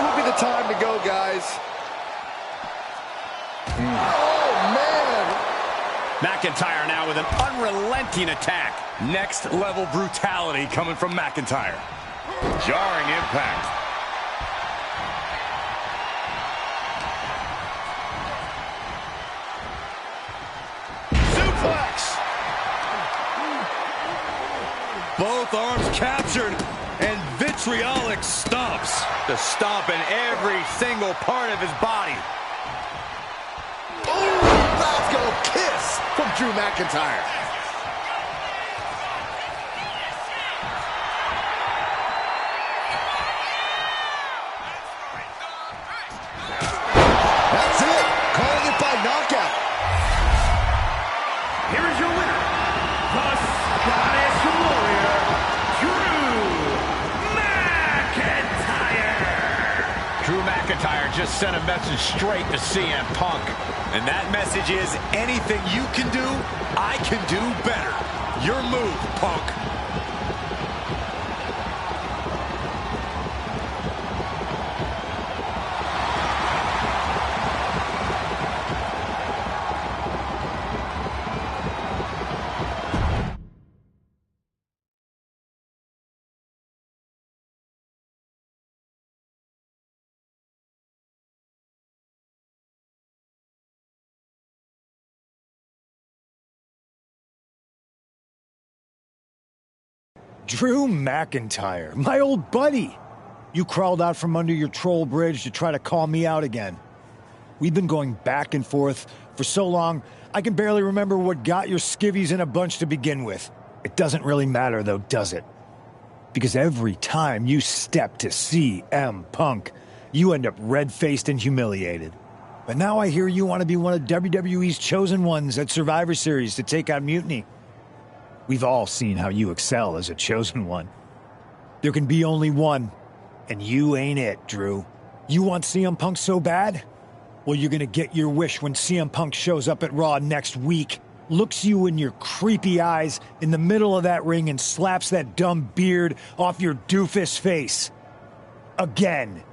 would be the time to go, guys. Oh, man. McIntyre now with an unrelenting attack. Next level brutality coming from McIntyre. Jarring impact. Suplex. Both arms captured, and vitriolic stomps. The stomp in every single part of his body. Oh, Glasgow kiss from Drew McIntyre. That's it. Calling it by knockout. Here is your winner, the Scottish Warrior, Drew McIntyre. Drew McIntyre just sent a message straight to CM Punk. And that message is, anything you can do, I can do better. Your move, Punk. Drew McIntyre, my old buddy. You crawled out from under your troll bridge to try to call me out again. We've been going back and forth for so long, I can barely remember what got your skivvies in a bunch to begin with. It doesn't really matter though, does it? Because every time you step to CM Punk, you end up red-faced and humiliated. But now I hear you want to be one of WWE's chosen ones at Survivor Series to take on Mutiny. We've all seen how you excel as a chosen one. There can be only one, and you ain't it, Drew. You want CM Punk so bad? Well, you're gonna get your wish when CM Punk shows up at Raw next week, looks you in your creepy eyes in the middle of that ring and slaps that dumb beard off your doofus face. Again.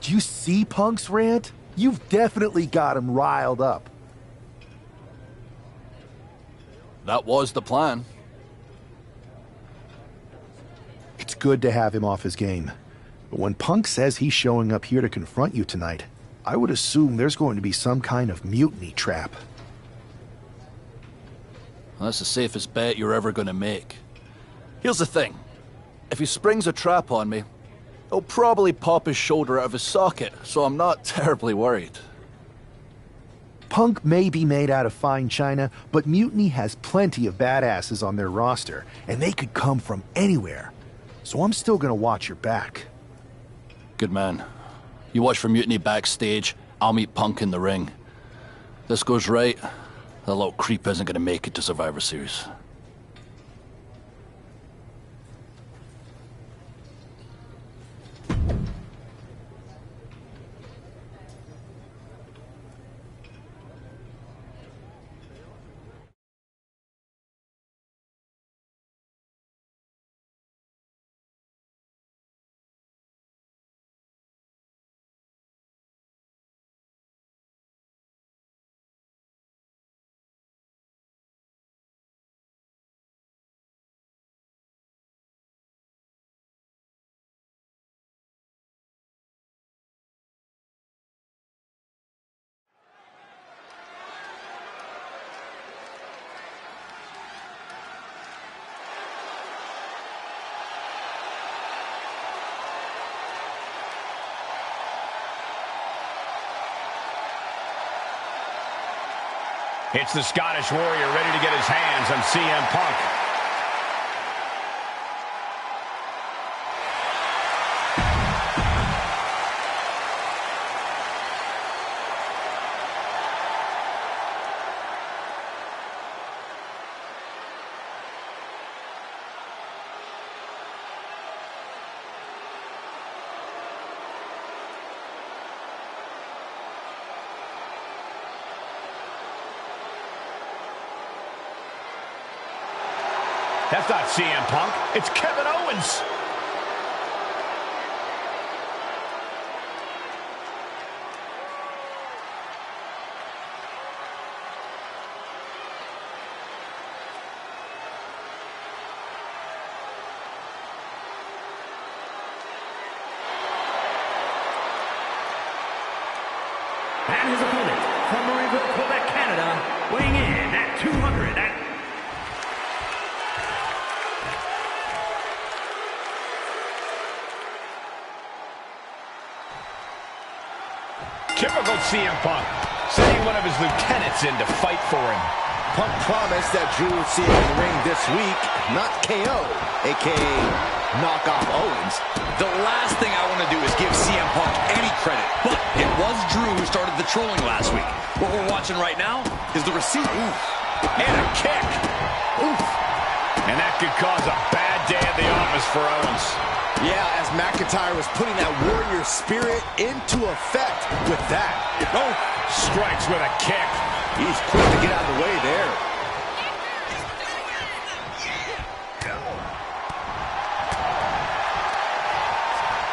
Do you see Punk's rant? You've definitely got him riled up. That was the plan. It's good to have him off his game. But when Punk says he's showing up here to confront you tonight, I would assume there's going to be some kind of mutiny trap. That's the safest bet you're ever going to make. Here's the thing. If he springs a trap on me, he'll probably pop his shoulder out of his socket, so I'm not terribly worried. Punk may be made out of fine china, but Mutiny has plenty of badasses on their roster, and they could come from anywhere. So I'm still gonna watch your back. Good man. You watch for Mutiny backstage, I'll meet Punk in the ring. If this goes right, that little creep isn't gonna make it to Survivor Series. It's the Scottish Warrior ready to get his hands on CM Punk. That's not CM Punk. It's Kevin Owens. And his opponent from Marieville, Quebec, Canada, weighing in at 200 and... Typical CM Punk, sending one of his lieutenants in to fight for him. Punk promised that Drew would see him in the ring this week, not KO, a.k.a. knock off Owens. The last thing I want to do is give CM Punk any credit, but it was Drew who started the trolling last week. What we're watching right now is the receipt. Oof. And a kick. Oof. And that could cause a bad day at the office for Owens. Yeah, as McIntyre was putting that warrior spirit into effect with that. Oh, strikes with a kick. He's quick to get out of the way there.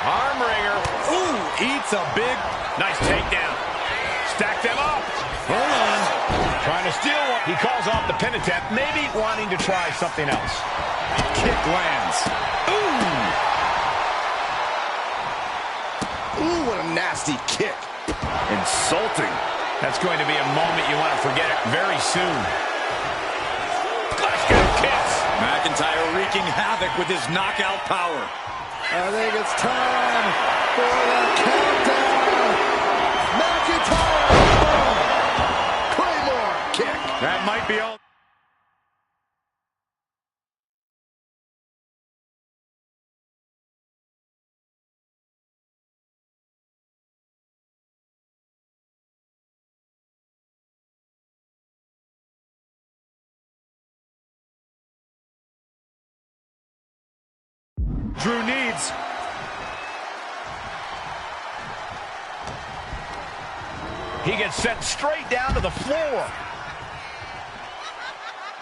Arm wringer. Ooh, eats a big... Nice takedown. Stack them up. Hold on. Trying to steal one. He calls off the pin attempt, maybe wanting to try something else. Kick lands. Ooh. Ooh, what a nasty kick. Insulting. That's going to be a moment you want to forget it very soon. Let's go, kiss. McIntyre wreaking havoc with his knockout power. I think it's time for the countdown. McIntyre. Claymore kick. That might be all. Drew needs. He gets sent straight down to the floor.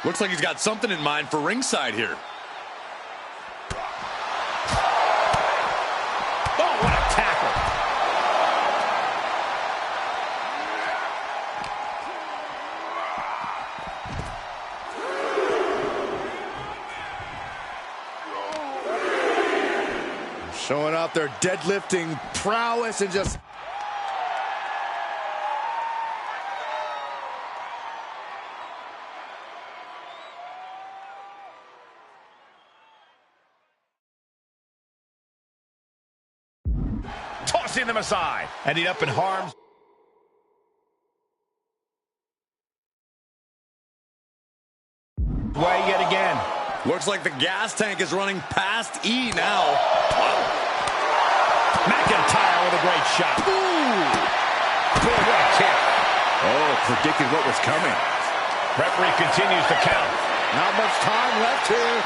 Looks like he's got something in mind for ringside here. Oh, what a tackle. Showing off their deadlifting prowess and just... Tossing them aside. Ending up in harm's way yet again. Looks like the gas tank is running past E now. Wow. McIntyre with a great shot. Ooh. Boy, what a kick. Oh, predicted what was coming. Referee continues to count. Not much time left here.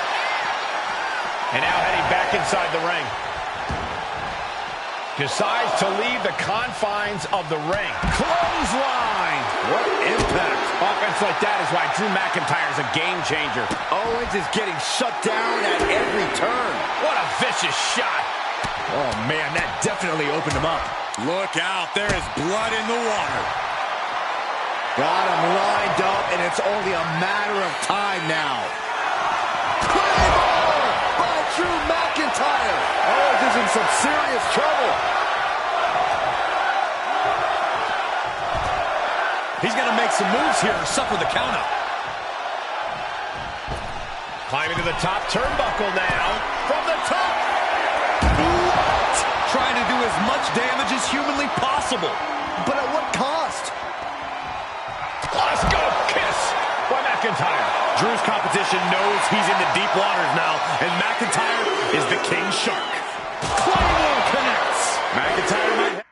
And now heading back inside the ring. Decides to leave the confines of the ring. Clothesline. What impact. Offense like that is why Drew McIntyre is a game changer. Owens is getting shut down at every turn. What a vicious shot. Oh, man, that definitely opened him up. Look out, there is blood in the water. Got him lined up, and it's only a matter of time now. Claymore by Drew McIntyre. Owens is in some serious trouble. He's going to make some moves here and suffer the countout. Climbing to the top turnbuckle now. From the top. What? Trying to do as much damage as humanly possible. But at what cost? Let's go, kick. McIntyre. Drew's competition knows he's in the deep waters now, and McIntyre is the king shark. Claymore connects. McIntyre might...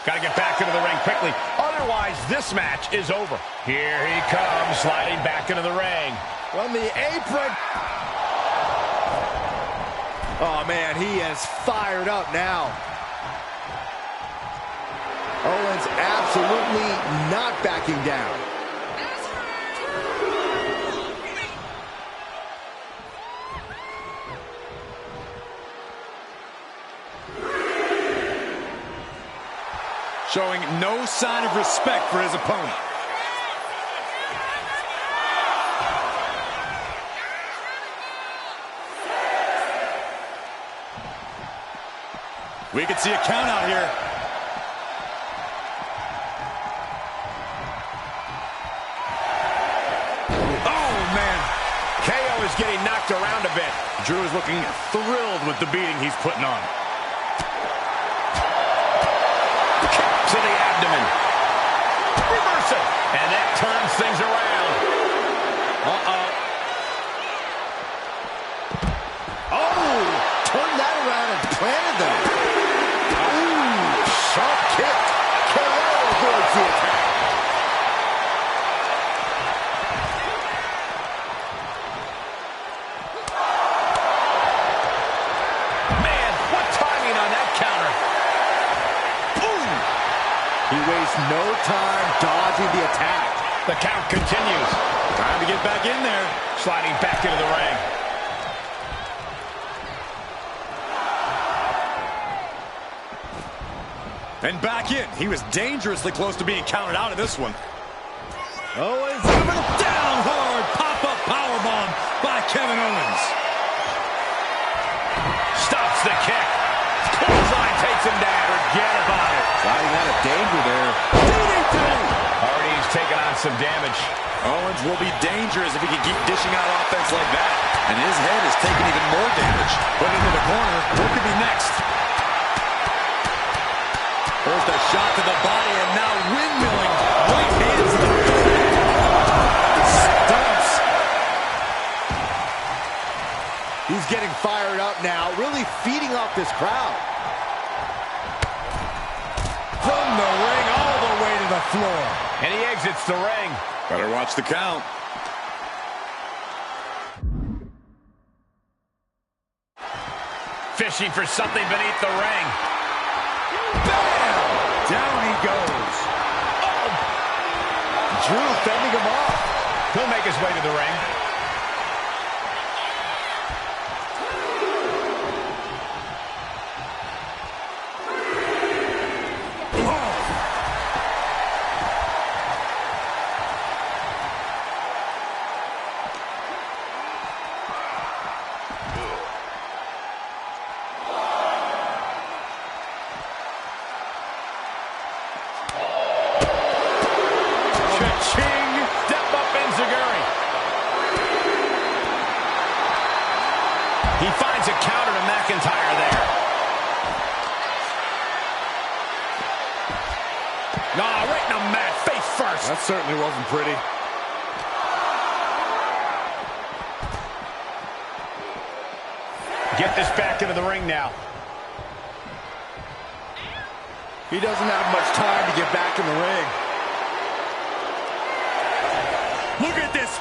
Got to get back into the ring quickly. Otherwise, this match is over. Here he comes, sliding back into the ring. From the apron. Oh, man, he is fired up now. Owens absolutely not backing down. Showing no sign of respect for his opponent. We could see a count out here. Oh, man. KO is getting knocked around a bit. Drew is looking thrilled with the beating he's putting on. To the abdomen. Reversal. And that turns things around. Uh-oh. Oh, turned that around and planted them. Ooh, sharp kick. KO avoids the attack. Man, what timing on that counter. Boom. He wastes no time dodging the attack. The count continues. Time to get back in there. Sliding back into the ring. And back in. He was dangerously close to being counted out of this one. Owens Down hard. Pop-up powerbomb by Kevin Owens. Stops the kick. Clothesline takes him down. Forget about it. sliding out of danger there. DDT! Already he's taken on some damage. Owens will be dangerous if he can keep dishing out offense like that. And his head is taking even more damage. Put into the corner. What could be next? First a shot to the body and now windmilling. Right hands to the Stunts. He's getting fired up now, really feeding off this crowd. From the ring all the way to the floor. And he exits the ring. Better watch the count. Fishing for something beneath the ring. Bam! Down he goes. Drew fending him off. He'll make his way to the ring. Cha-ching! Step up Enziguri. He finds a counter to McIntyre there. Right in the mat, face first. That certainly wasn't pretty. Get this back into the ring now. He doesn't have much time to get back in the ring. Look at this.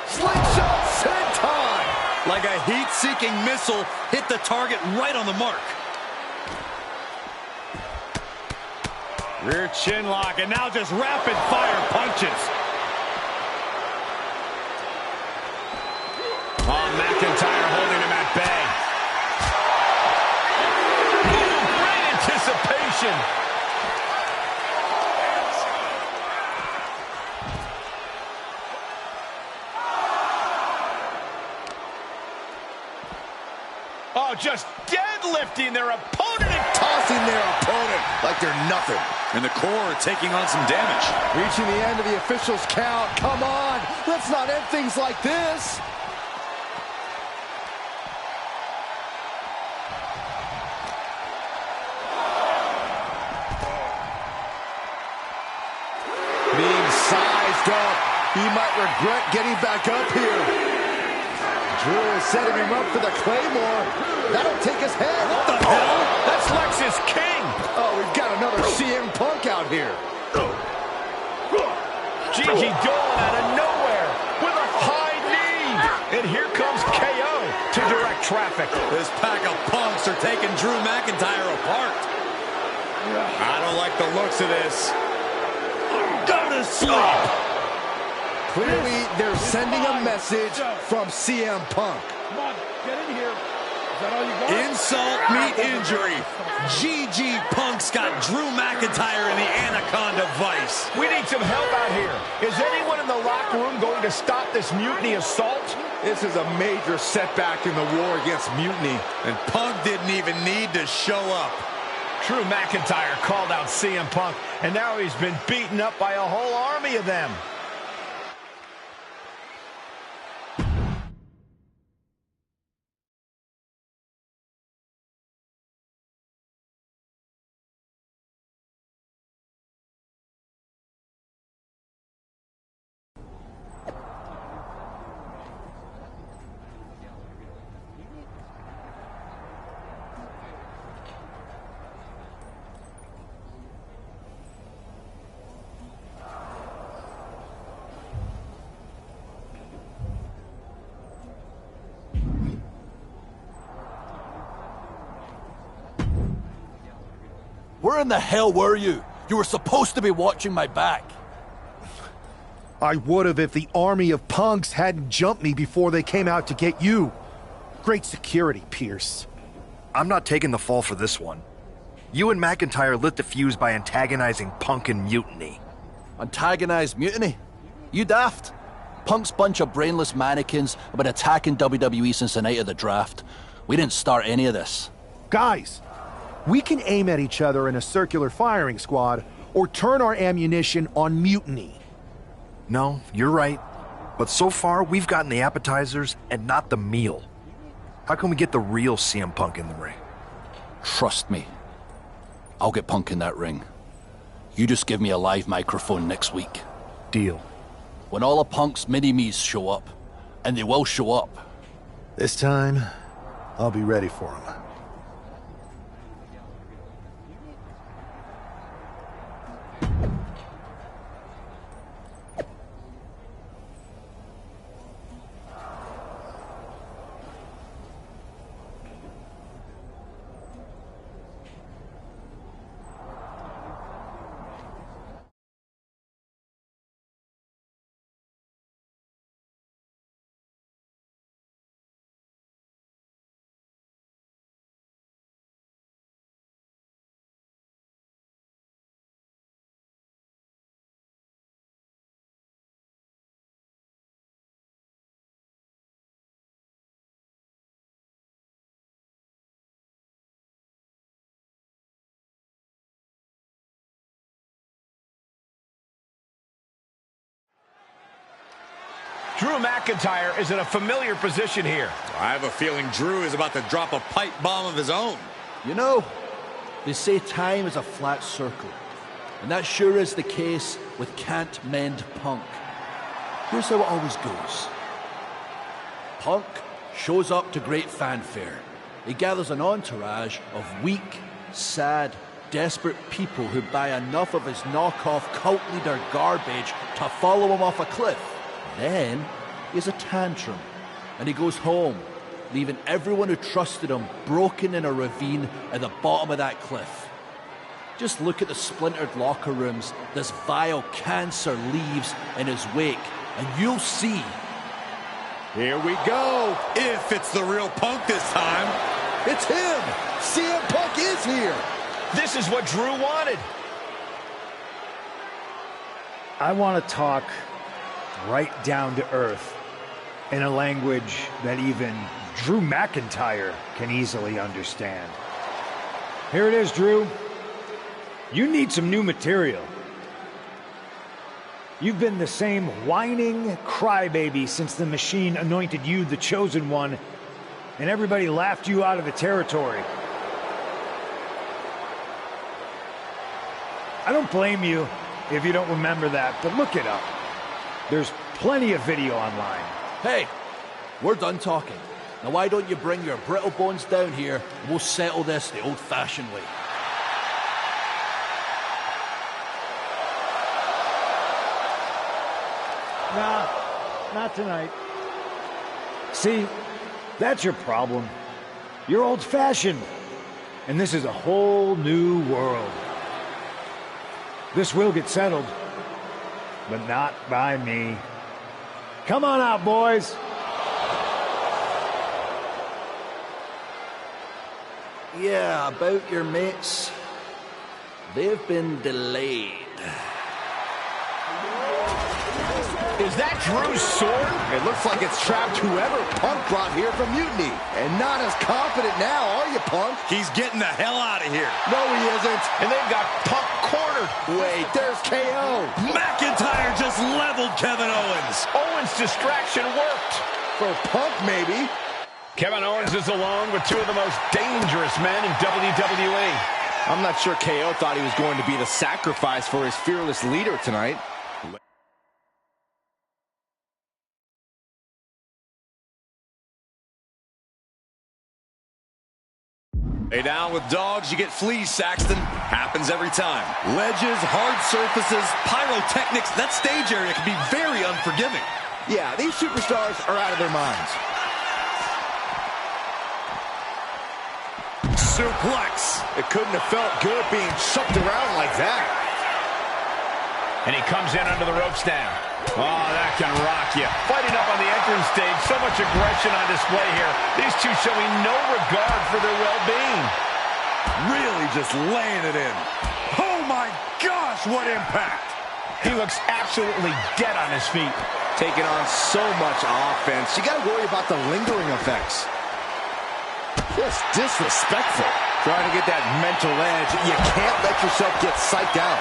Slingshot senton. Like a heat-seeking missile, hit the target right on the mark. Rear chin lock, and now just rapid-fire punches. Oh, McIntyre holding him at bay. Boom! Great anticipation. Oh, just deadlifting their opponent and Tossing their opponent like they're nothing. And the core taking on some damage. Reaching the end of the official's count. Come on, let's not end things like this. Being sized up, he might regret getting back up here. Drew is setting him up for the Claymore. That'll take his head. what the hell? That's Lexis King. Oh, we've got another CM Punk out here. Gigi Dolan out of nowhere with a high knee. And here comes KO to direct traffic. This pack of punks are taking Drew McIntyre apart. I don't like the looks of this. Go to sleep. Clearly, they're sending a message from CM Punk. Come on, get in here. Is that all you got? Insult meet injury. GG Punk's got Drew McIntyre in the Anaconda Vice. We need some help out here. Is anyone in the locker room going to stop this mutiny assault? This is a major setback in the war against mutiny. And Punk didn't even need to show up. Drew McIntyre called out CM Punk, and now he's been beaten up by a whole army of them. Where in the hell were you? You were supposed to be watching my back. I would have if the army of punks hadn't jumped me before they came out to get you. Great security, Pierce. I'm not taking the fall for this one. You and McIntyre lit the fuse by antagonizing Punk and Mutiny. Antagonized Mutiny? You daft? Punk's bunch of brainless mannequins have been attacking WWE since the night of the draft. We didn't start any of this. Guys, we can aim at each other in a circular firing squad or turn our ammunition on Mutiny. No, you're right. But so far, we've gotten the appetizers and not the meal. How can we get the real CM Punk in the ring? Trust me. I'll get Punk in that ring. You just give me a live microphone next week. Deal. When all of Punk's mini-me's show up, and they will show up. This time, I'll be ready for him. Drew McIntyre is in a familiar position here. I have a feeling Drew is about to drop a pipe bomb of his own. You know, they say time is a flat circle. And that sure is the case with Can't Mend Punk. Here's how it always goes. Punk shows up to great fanfare. He gathers an entourage of weak, sad, desperate people who buy enough of his knockoff cult leader garbage to follow him off a cliff. Then he has a tantrum and he goes home, leaving everyone who trusted him broken in a ravine at the bottom of that cliff. Just look at the splintered locker rooms this vile cancer leaves in his wake, and you'll see. Here we go. If it's the real Punk this time. It's him. CM Punk is here. This is what Drew wanted. I want to talk right down to earth in a language that even Drew McIntyre can easily understand. Here it is, Drew. You need some new material. You've been the same whining crybaby since the Machine anointed you the Chosen One, and everybody laughed you out of the territory. I don't blame you if you don't remember that, but look it up. There's plenty of video online. Hey, we're done talking. Now why don't you bring your brittle bones down here and we'll settle this the old-fashioned way. Nah, not tonight. See, that's your problem. You're old-fashioned, and this is a whole new world. This will get settled, but not by me. Come on out, boys. Yeah, about your mates. They've been delayed. Is that Drew's sword? It looks like it's trapped whoever Punk brought here from Mutiny. And not as confident now, are you, Punk? He's getting the hell out of here. No, he isn't. And they've got Punk cornered. Wait, there's KO. McIntyre just leveled Kevin Owens. Owens' distraction worked. For Punk, maybe. Kevin Owens is alone with two of the most dangerous men in WWE. I'm not sure KO thought he was going to be the sacrifice for his fearless leader tonight. Lay down with dogs, you get fleas, Saxton. Happens every time. Ledges, hard surfaces, pyrotechnics, that stage area can be very unforgiving. Yeah, these superstars are out of their minds. Suplex. It couldn't have felt good being chucked around like that. And he comes in under the ropes now. Oh, that can rock you. Fighting up on the entrance stage, so much aggression on display here. These two showing no regard for their well-being. Really just laying it in. Oh my gosh, what impact. He looks absolutely dead on his feet. Taking on so much offense. You got to worry about the lingering effects. Just disrespectful. Trying to get that mental edge. You can't let yourself get psyched out.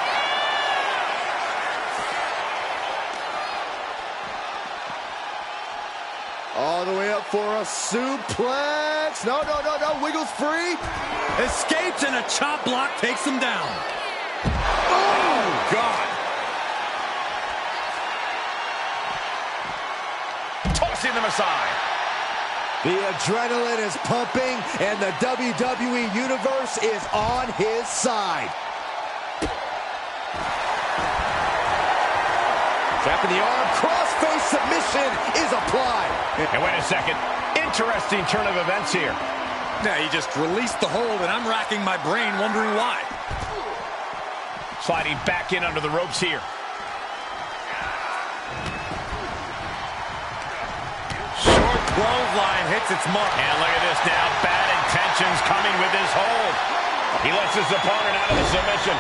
All the way up for a suplex. No, no, no, no. Wiggles free. Escapes and a chop block takes him down. Oh, God. Tossing them aside. The adrenaline is pumping, and the WWE Universe is on his side. Tapping the arm, crossface submission is applied. And wait a second, interesting turn of events here. Yeah, he just released the hold, and I'm racking my brain wondering why. Sliding back in under the ropes here. Short clothesline hits its mark. And look at this now, bad intentions coming with this hold. He lets his opponent out of the submission.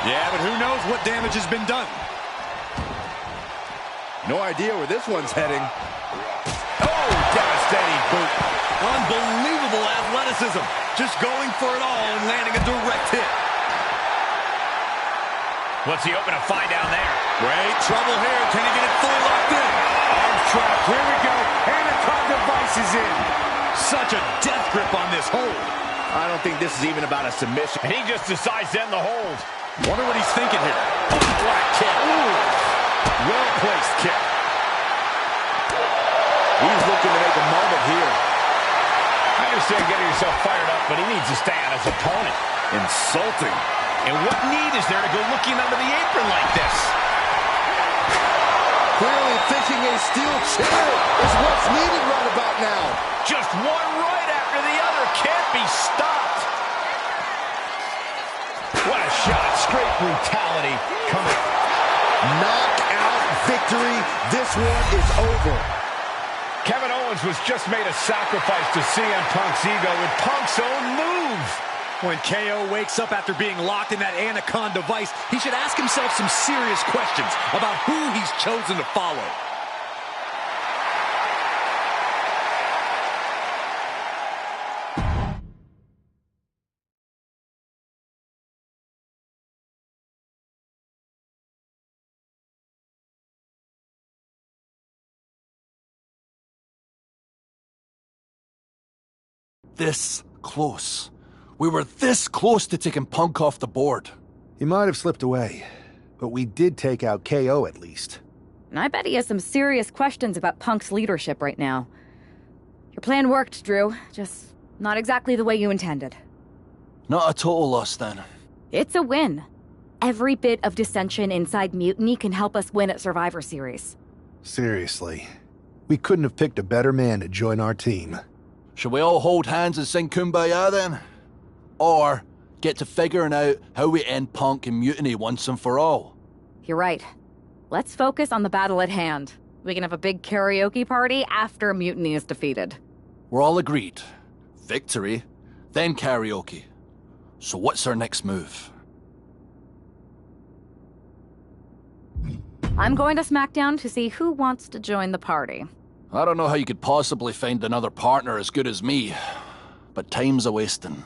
Yeah, but who knows what damage has been done. No idea where this one's heading. Oh, devastating boot. Unbelievable athleticism. Just going for it all and landing a direct hit. What's he open to find down there? Great trouble here. Can he get it fully locked in? Arms trapped. Here we go. Anaconda device is in. Such a death grip on this hold. I don't think this is even about a submission. And he just decides to end the hold. Wonder what he's thinking here. Oh, what a kick. Ooh. Well-placed kick. He's looking to make a moment here. I understand getting yourself fired up, but he needs to stay on his opponent. Insulting. And what need is there to go looking under the apron like this? Clearly thinking a steel chair is what's needed right about now. Just one right after the other. Can't be stopped. What a shot. Straight brutality coming. Knockout victory. This one is over. Kevin Owens was just made a sacrifice to CM Punk's ego with Punk's own move. When KO wakes up after being locked in that Anaconda device, he should ask himself some serious questions about who he's chosen to follow. this close. We were this close to taking Punk off the board. He might have slipped away, but we did take out KO at least. And I bet he has some serious questions about Punk's leadership right now. Your plan worked, Drew. Just not exactly the way you intended. Not a total loss, then. It's a win. Every bit of dissension inside Mutiny can help us win at Survivor Series. Seriously. We couldn't have picked a better man to join our team. Shall we all hold hands and sing Kumbaya, then? Or get to figuring out how we end Punk and Mutiny once and for all? You're right. Let's focus on the battle at hand. We can have a big karaoke party after Mutiny is defeated. We're all agreed. Victory, then karaoke. So what's our next move? I'm going to SmackDown to see who wants to join the party. I don't know how you could possibly find another partner as good as me, but time's a-wasting.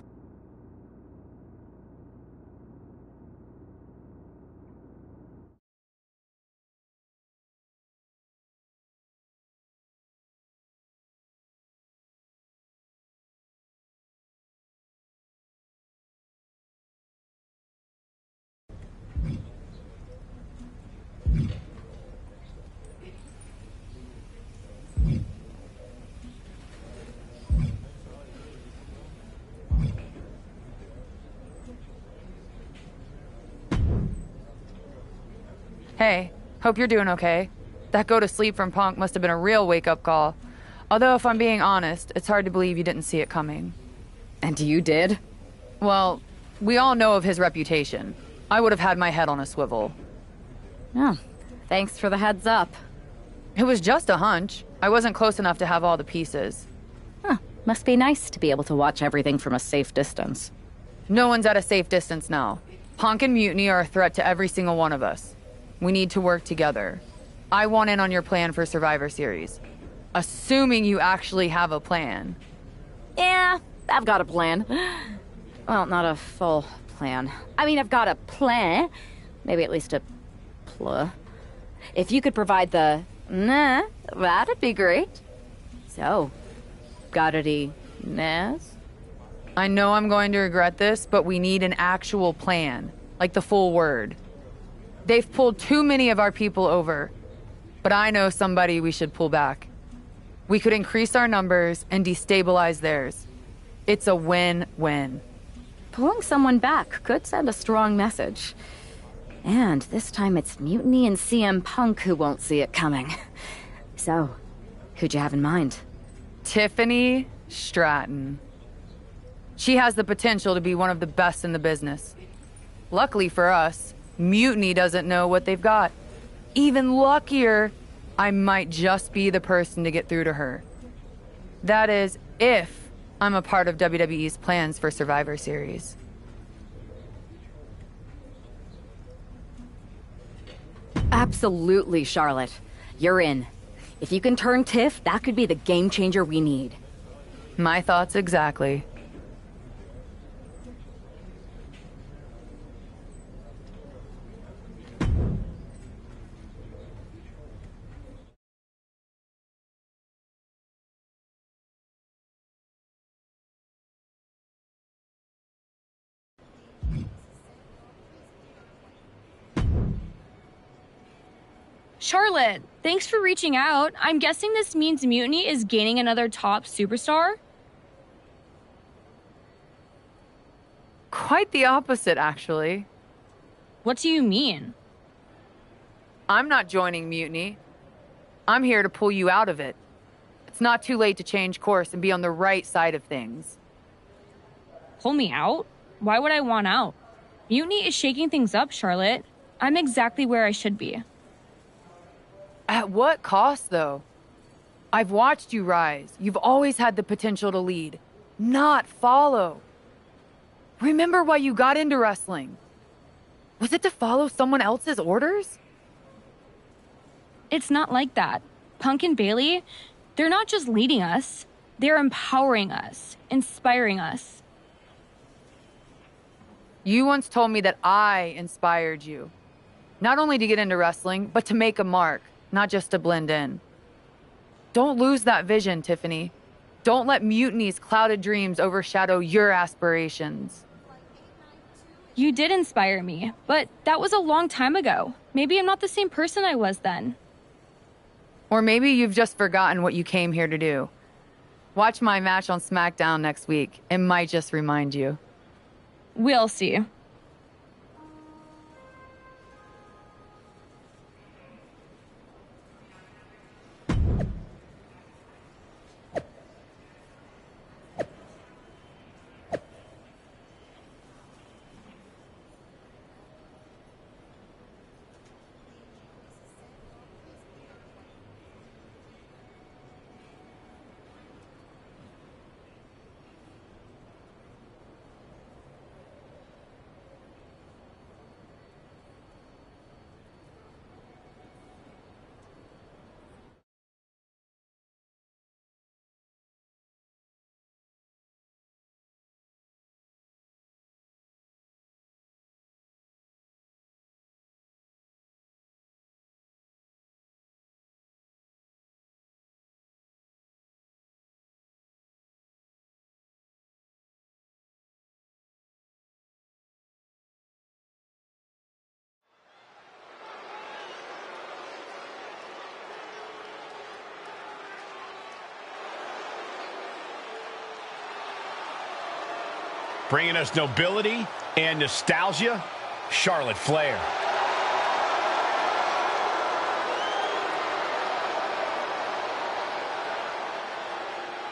Hey, hope you're doing okay. That go to sleep from Punk must have been a real wake-up call. Although, if I'm being honest, it's hard to believe you didn't see it coming. And you did? Well, we all know of his reputation. I would have had my head on a swivel. Oh, thanks for the heads up. It was just a hunch. I wasn't close enough to have all the pieces. Huh, must be nice to be able to watch everything from a safe distance. No one's at a safe distance now. Punk and Mutiny are a threat to every single one of us. We need to work together. I want in on your plan for Survivor Series. Assuming you actually have a plan. Yeah, I've got a plan. Well, not a full plan. I mean, I've got a plan. Maybe at least a pl. If you could provide the nah, that'd be great. So, got any nas? I know I'm going to regret this, but we need an actual plan. Like the full word. They've pulled too many of our people over. But I know somebody we should pull back. We could increase our numbers and destabilize theirs. It's a win-win. Pulling someone back could send a strong message. And this time it's Mutiny and CM Punk who won't see it coming. So, who'd you have in mind? Tiffany Stratton. She has the potential to be one of the best in the business. Luckily for us, Mutiny doesn't know what they've got. Even luckier, I might just be the person to get through to her. That is, if I'm a part of WWE's plans for Survivor Series. Absolutely, Charlotte. You're in. If you can turn Tiff, that could be the game changer we need. My thoughts exactly. Charlotte, thanks for reaching out. I'm guessing this means Mutiny is gaining another top superstar? Quite the opposite, actually. What do you mean? I'm not joining Mutiny. I'm here to pull you out of it. It's not too late to change course and be on the right side of things. Pull me out? Why would I want out? Mutiny is shaking things up, Charlotte. I'm exactly where I should be. At what cost, though? I've watched you rise. You've always had the potential to lead, not follow. Remember why you got into wrestling. Was it to follow someone else's orders? It's not like that. Punk and Bayley, they're not just leading us. They're empowering us, inspiring us. You once told me that I inspired you. Not only to get into wrestling, but to make a mark. Not just to blend in. Don't lose that vision, Tiffany. Don't let Mutiny's clouded dreams overshadow your aspirations. You did inspire me, but that was a long time ago. Maybe I'm not the same person I was then. Or maybe you've just forgotten what you came here to do. Watch my match on SmackDown next week. It might just remind you. We'll see. Bringing us nobility and nostalgia, Charlotte Flair.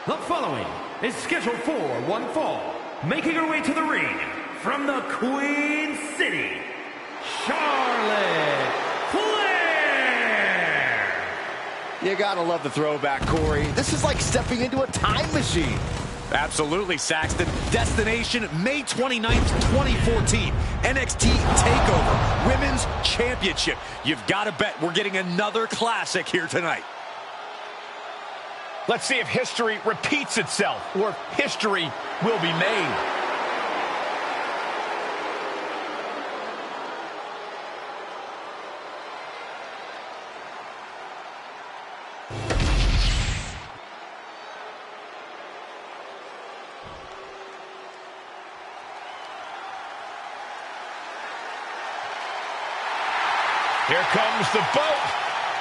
The following is scheduled for one fall. Making her way to the ring from the Queen City, Charlotte Flair. You gotta love the throwback, Corey. This is like stepping into a time machine. Absolutely, Saxton. Destination, May 29th, 2014. NXT TakeOver, Women's Championship. You've got to bet we're getting another classic here tonight. Let's see if history repeats itself, or if history will be made. Here comes the boat,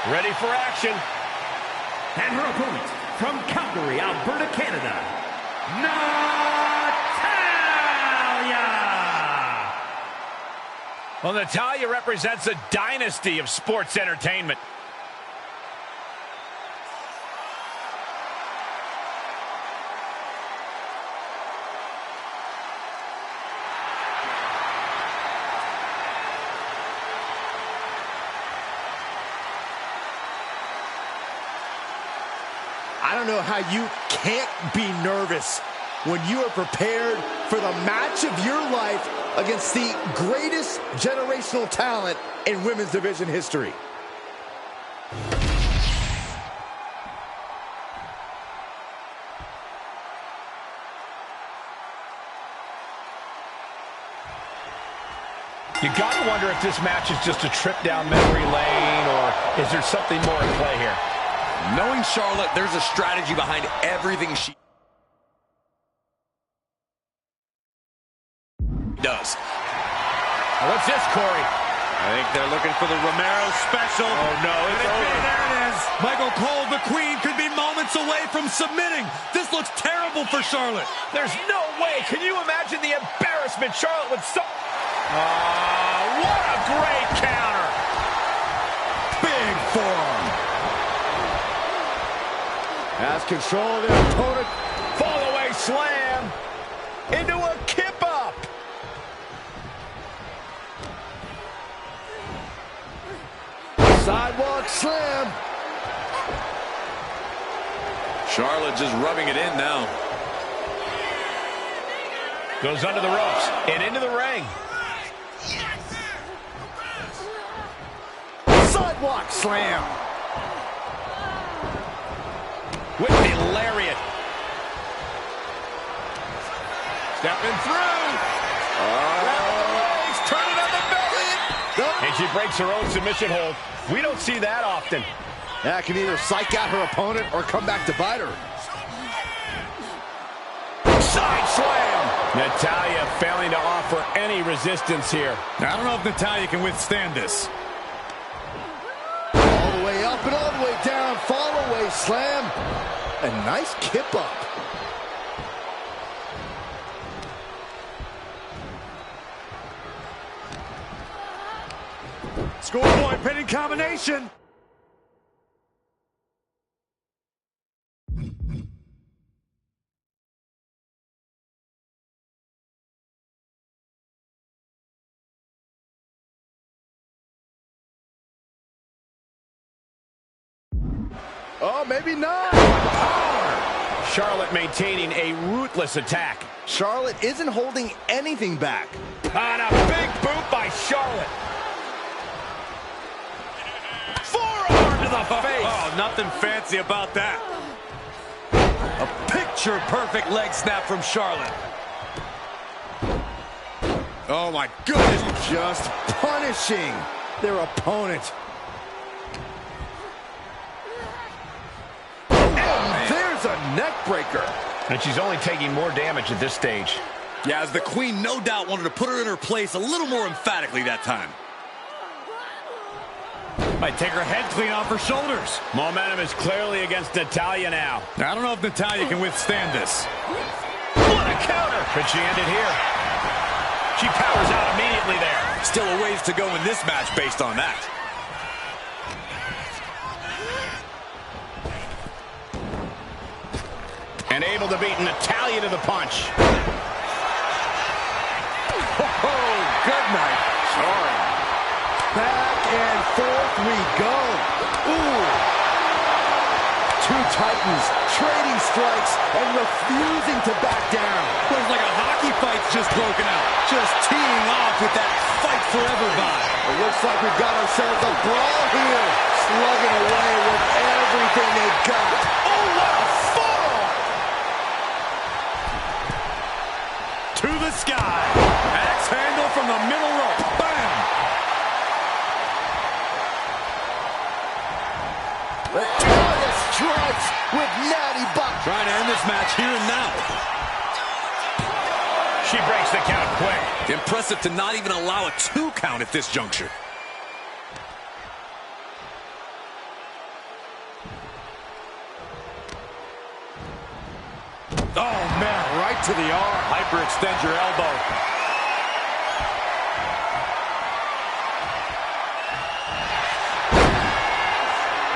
ready for action. And her opponent, from Calgary, Alberta, Canada, Natalya! Well, Natalya represents a dynasty of sports entertainment. I don't know how you can't be nervous when you are prepared for the match of your life against the greatest generational talent in women's division history. You gotta wonder if this match is just a trip down memory lane, or is there something more at play here? Knowing Charlotte, there's a strategy behind everything she does. What's this, Corey? I think they're looking for the Romero special. Oh, no, it's over. There it is. Michael Cole, the Queen, could be moments away from submitting. This looks terrible for Charlotte. There's no way. Can you imagine the embarrassment Charlotte would what a great counter. Big forearm. Has control of their opponent. Fall away slam into a kip up. Sidewalk slam. Charlotte just rubbing it in now. Goes under the ropes and into the ring. Sidewalk slam. With the lariat. Stepping through. Legs, turning on the belly. And she breaks her own submission hold. We don't see that often. That can either psych out her opponent or come back to bite her. failing to offer any resistance here. I don't know if Natalya can withstand this. All the way up and all the way down. Fall away slam. A nice kip up. Scoreboard pinning combination. Oh, maybe not. Power. Charlotte maintaining a ruthless attack. Charlotte isn't holding anything back. And a big boot by Charlotte. Forearm to the face. Oh, nothing fancy about that. A picture-perfect leg snap from Charlotte. Oh, my goodness. Just punishing their opponent. There's a neck breaker. And she's only taking more damage at this stage. Yeah, as the Queen no doubt wanted to put her in her place a little more emphatically that time. Might take her head clean off her shoulders. Momentum is clearly against Natalya now. I don't know if Natalya can withstand this. What a counter. Could she end it here? She powers out immediately there. Still a ways to go in this match based on that. And able to beat Natalya to the punch. Oh, good night. Sorry. Back and forth we go. Ooh. Two titans trading strikes and refusing to back down. Looks like a hockey fight's just broken out. Just teeing off with that fight forever vibe. It looks like we've got ourselves a brawl here. Slugging away with everything they've got. Oh, what a forearm! To the sky. Axe handle from the middle rope. Bam! Natalya strikes with natty buck. Trying to end this match here and now. She breaks the count quick. Impressive to not even allow a 2 count at this juncture. Oh, man, right to the arm. Hyperextend your elbow.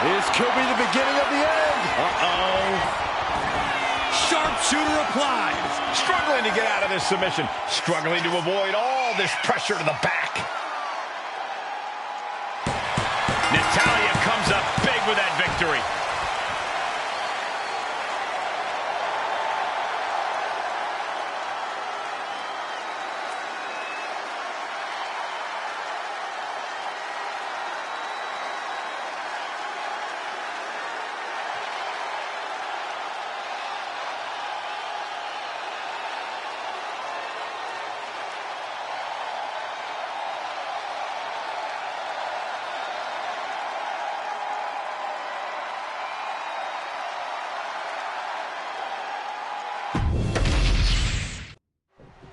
This could be the beginning of the end. Uh-oh. Sharpshooter applied. Struggling to get out of this submission. Struggling to avoid all this pressure to the back. Natalya comes up big with that victory.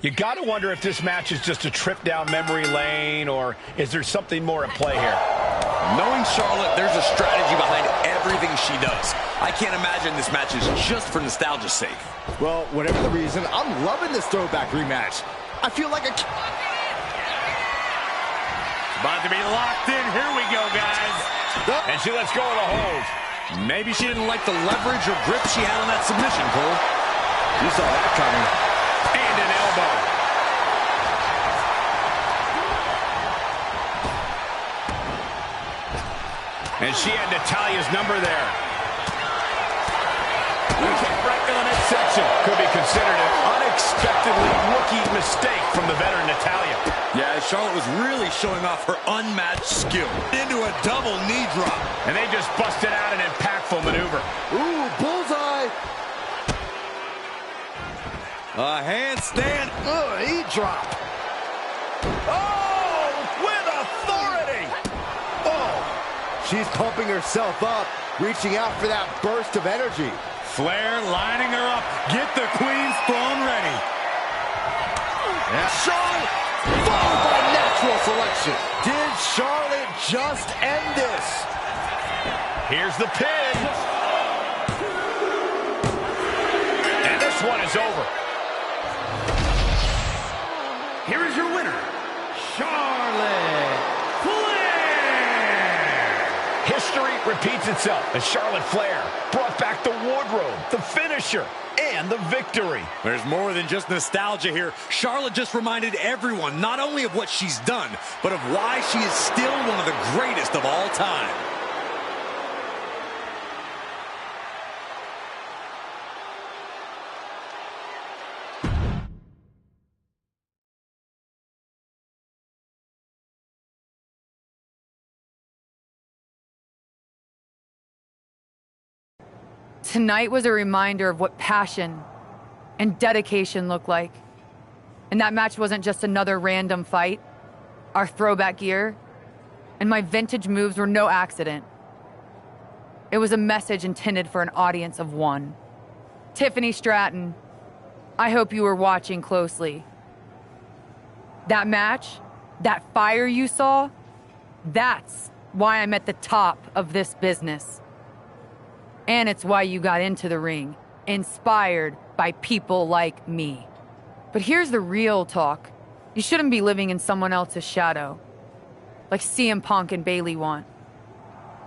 You got to wonder if this match is just a trip down memory lane, or is there something more at play here? Knowing Charlotte, there's a strategy behind everything she does. I can't imagine this match is just for nostalgia's sake. Well, whatever the reason, I'm loving this throwback rematch. I feel like a... About to be locked in. Here we go, guys. And she lets go of the hold. Maybe she didn't like the leverage or grip she had on that submission, Cole. You saw that coming. And an elbow. And she had Natalya's number there. Right to the midsection. Could be considered an unexpectedly rookie mistake from the veteran Natalya. Yeah, Charlotte was really showing off her unmatched skill. Into a double knee drop. And they just busted out an impactful maneuver. Ooh, bullseye. A handstand. Knee drop. Oh, with authority. Oh, she's pumping herself up, reaching out for that burst of energy. Flair lining her up. Get the Queen's throne ready. Charlotte, followed by natural selection. Did Charlotte just end this? Here's the pin. And this one is over. Here is your winner, Charlotte Flair. History repeats itself as Charlotte Flair brought back the wardrobe, the finisher, and the victory. There's more than just nostalgia here. Charlotte just reminded everyone not only of what she's done, but of why she is still one of the greatest of all time. Tonight was a reminder of what passion and dedication look like. And that match wasn't just another random fight. Our throwback gear and my vintage moves were no accident. It was a message intended for an audience of one. Tiffany Stratton, I hope you were watching closely. That match, that fire you saw, that's why I'm at the top of this business. And it's why you got into the ring, inspired by people like me. But here's the real talk. You shouldn't be living in someone else's shadow, like CM Punk and Bayley want.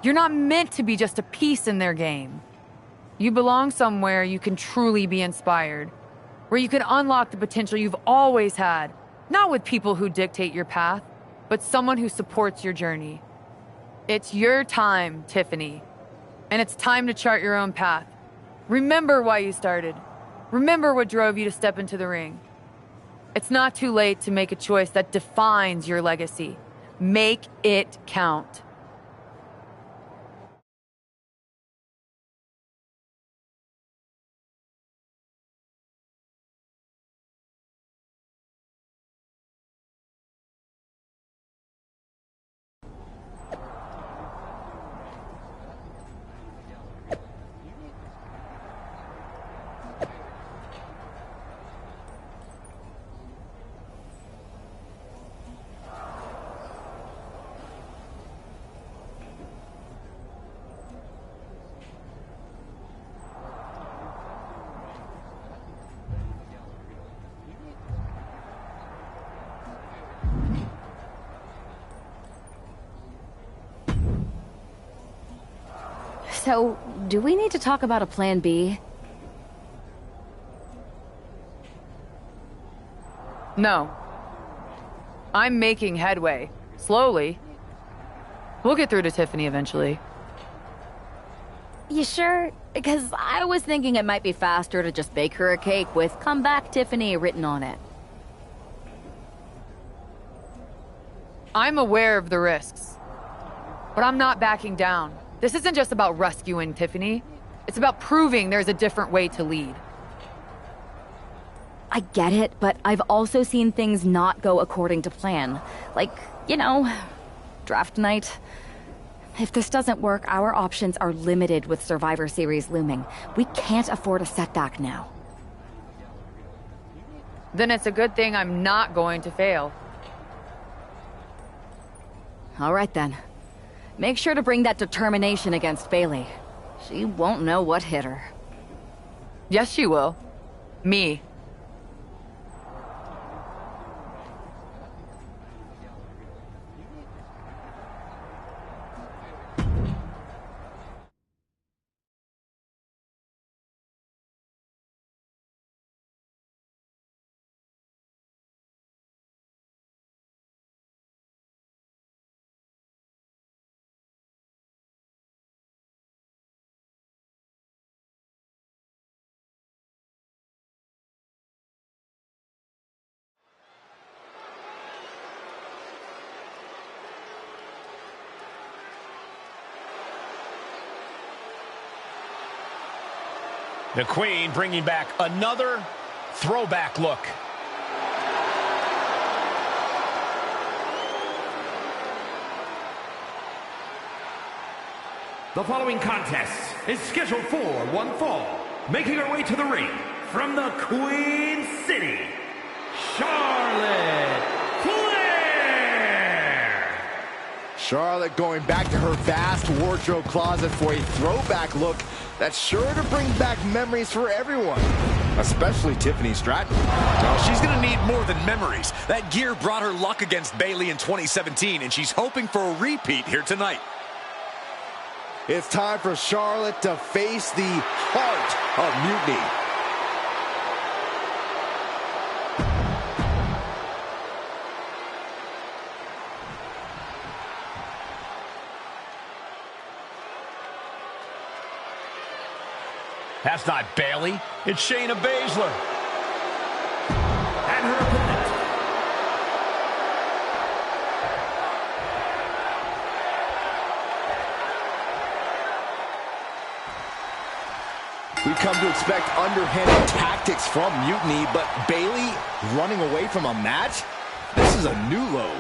You're not meant to be just a piece in their game. You belong somewhere you can truly be inspired, where you can unlock the potential you've always had, not with people who dictate your path, but someone who supports your journey. It's your time, Tiffany. And it's time to chart your own path. Remember why you started. Remember what drove you to step into the ring. It's not too late to make a choice that defines your legacy. Make it count. So, do we need to talk about a plan B? No. I'm making headway. Slowly. We'll get through to Tiffany eventually. You sure? Because I was thinking it might be faster to just bake her a cake with "Come back, Tiffany" written on it. I'm aware of the risks. But I'm not backing down. This isn't just about rescuing Tiffany. It's about proving there's a different way to lead. I get it, but I've also seen things not go according to plan. Like, you know, draft night. If this doesn't work, our options are limited with Survivor Series looming. We can't afford a setback now. Then it's a good thing I'm not going to fail. All right then. Make sure to bring that determination against Bayley. She won't know what hit her. Yes, she will. Me. The Queen bringing back another throwback look. The following contest is scheduled for one fall. Making her way to the ring from the Queen City, Charlotte Charlotte going back to her vast wardrobe closet for a throwback look that's sure to bring back memories for everyone, especially Tiffany Stratton. Well, she's going to need more than memories. That gear brought her luck against Bayley in 2017, and she's hoping for a repeat here tonight. It's time for Charlotte to face the heart of Mutiny. That's not Bayley. It's Shayna Baszler. And her opponent, We've come to expect underhanded tactics from Mutiny, but Bayley running away from a match? This is a new low.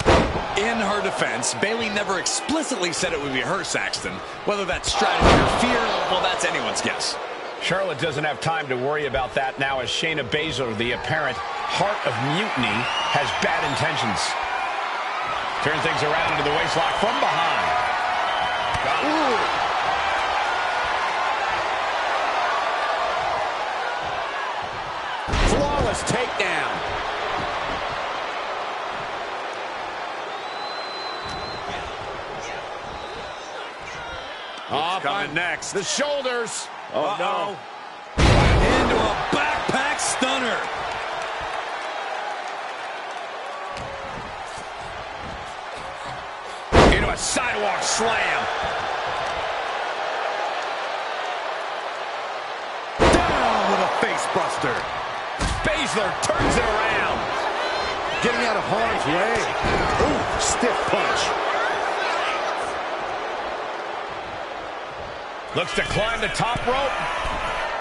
In her defense, Bayley never explicitly said it would be her, Saxton. Whether that's strategy or fear, well, that's anyone's guess. Charlotte doesn't have time to worry about that now as Shayna Baszler, the apparent heart of Mutiny, has bad intentions. Turn things around into the waistlock from behind. Flawless takedown. What's coming next? The shoulders. Oh, no. Into a backpack stunner. Into a sidewalk slam. Down with a face buster. Baszler turns it around. Getting out of harm's way. Ooh, stiff punch. Looks to climb the top rope.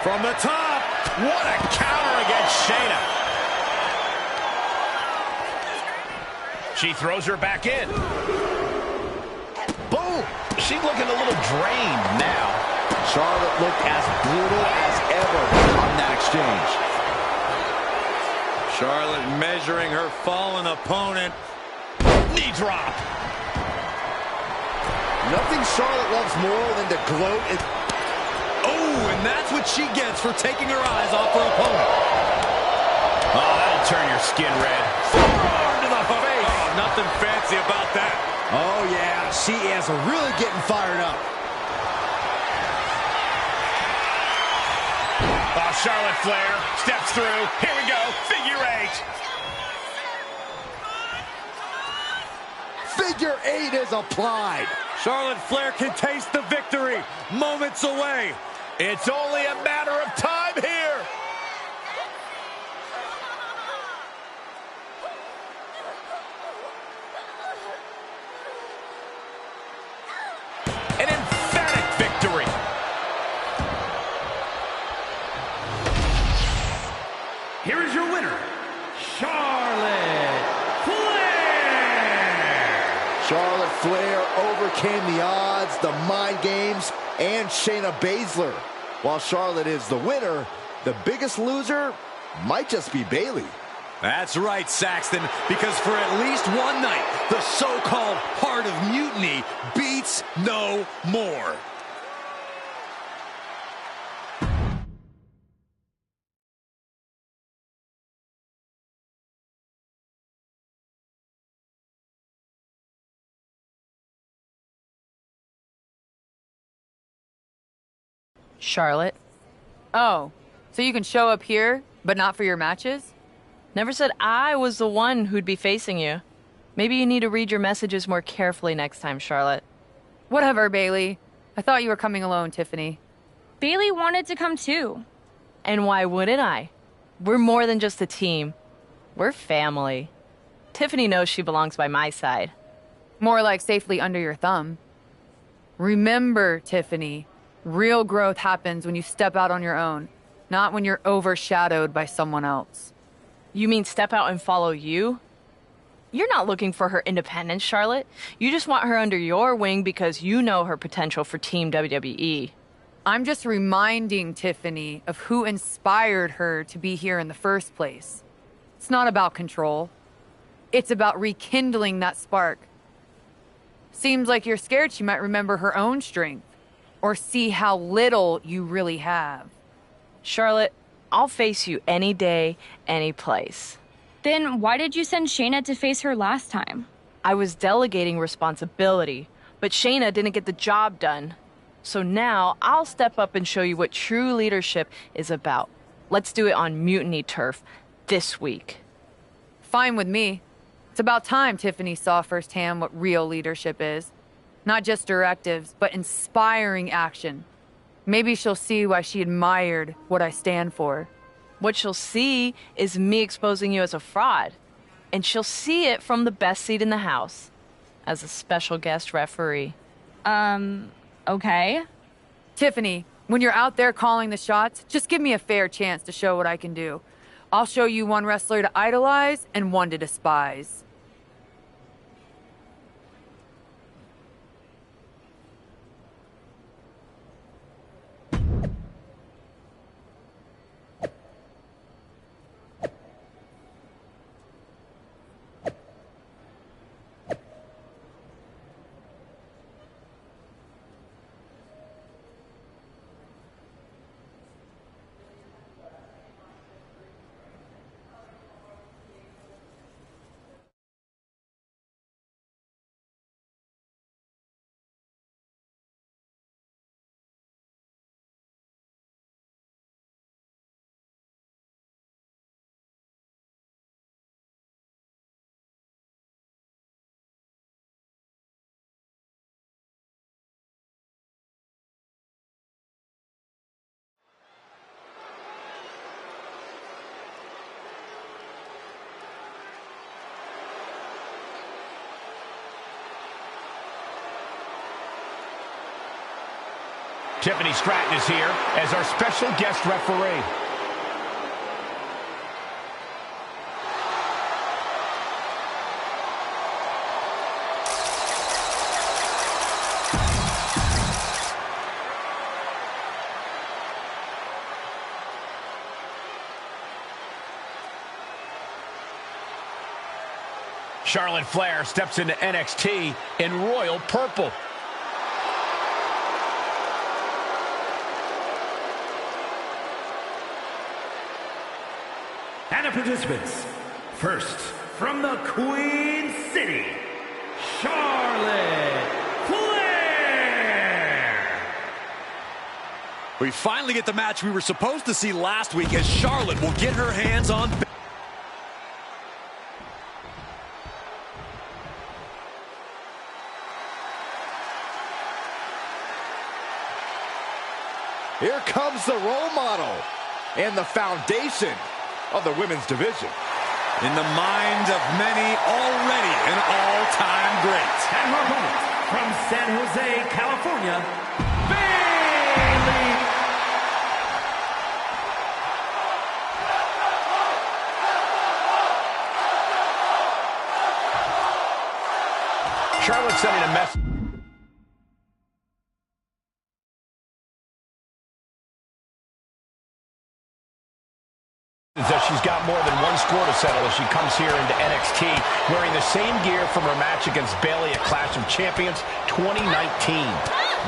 From the top. What a counter against Shayna. She throws her back in. Boom. She's looking a little drained now. Charlotte looked as brutal as ever on that exchange. Charlotte measuring her fallen opponent. Knee drop. Nothing Charlotte loves more than to gloat and... Oh, and that's what she gets for taking her eyes off her opponent. Oh, that'll turn your skin red. Forearm to the face. Oh, nothing fancy about that. Oh, yeah, she is really getting fired up. Oh, Charlotte Flair steps through. Here we go. Figure 8. Figure 8 is applied. Charlotte Flair can taste the victory moments away. It's only a matter of time here. An emphatic victory. here is your winner, Charlotte Flair. Charlotte Flair overcame the odds, the mind games, and Shayna Baszler. While Charlotte is the winner, the biggest loser might just be Bayley. That's right, Saxton, because for at least one night, the so-called Heart of Mutiny beats no more. Charlotte? Oh, so you can show up here, but not for your matches? Never said I was the one who'd be facing you. Maybe you need to read your messages more carefully next time, Charlotte. Whatever, Bayley. I thought you were coming alone, Tiffany. Bayley wanted to come too. And why wouldn't I? We're more than just a team. We're family. Tiffany knows she belongs by my side. More like safely under your thumb. Remember, Tiffany, real growth happens when you step out on your own, not when you're overshadowed by someone else. You mean step out and follow you? You're not looking for her independence, Charlotte. You just want her under your wing because you know her potential for Team WWE. I'm just reminding Tiffany of who inspired her to be here in the first place. It's not about control. It's about rekindling that spark. Seems like you're scared she might remember her own strength. Or see how little you really have. Charlotte, I'll face you any day, any place. Then why did you send Shayna to face her last time? I was delegating responsibility, but Shayna didn't get the job done. So now I'll step up and show you what true leadership is about. Let's do it on Mutiny turf this week. Fine with me. It's about time Tiffany saw firsthand what real leadership is. Not just directives, but inspiring action. Maybe she'll see why she admired what I stand for. What she'll see is me exposing you as a fraud. And she'll see it from the best seat in the house, as a special guest referee. Okay. Tiffany, when you're out there calling the shots, just give me a fair chance to show what I can do. I'll show you one wrestler to idolize and one to despise. Tiffany Stratton is here as our special guest referee. Charlotte Flair steps into NXT in royal purple. And the participants, first, from the Queen City, Charlotte Flair! We finally get the match we were supposed to see last week as Charlotte will get her hands on... Here comes the role model and the foundation of the women's division. In the minds of many, already an all-time great. And her opponent, from San Jose, California, Bayley! Charlotte sending a message that she's got more than one score to settle as she comes here into NXT wearing the same gear from her match against Bayley at Clash of Champions 2019.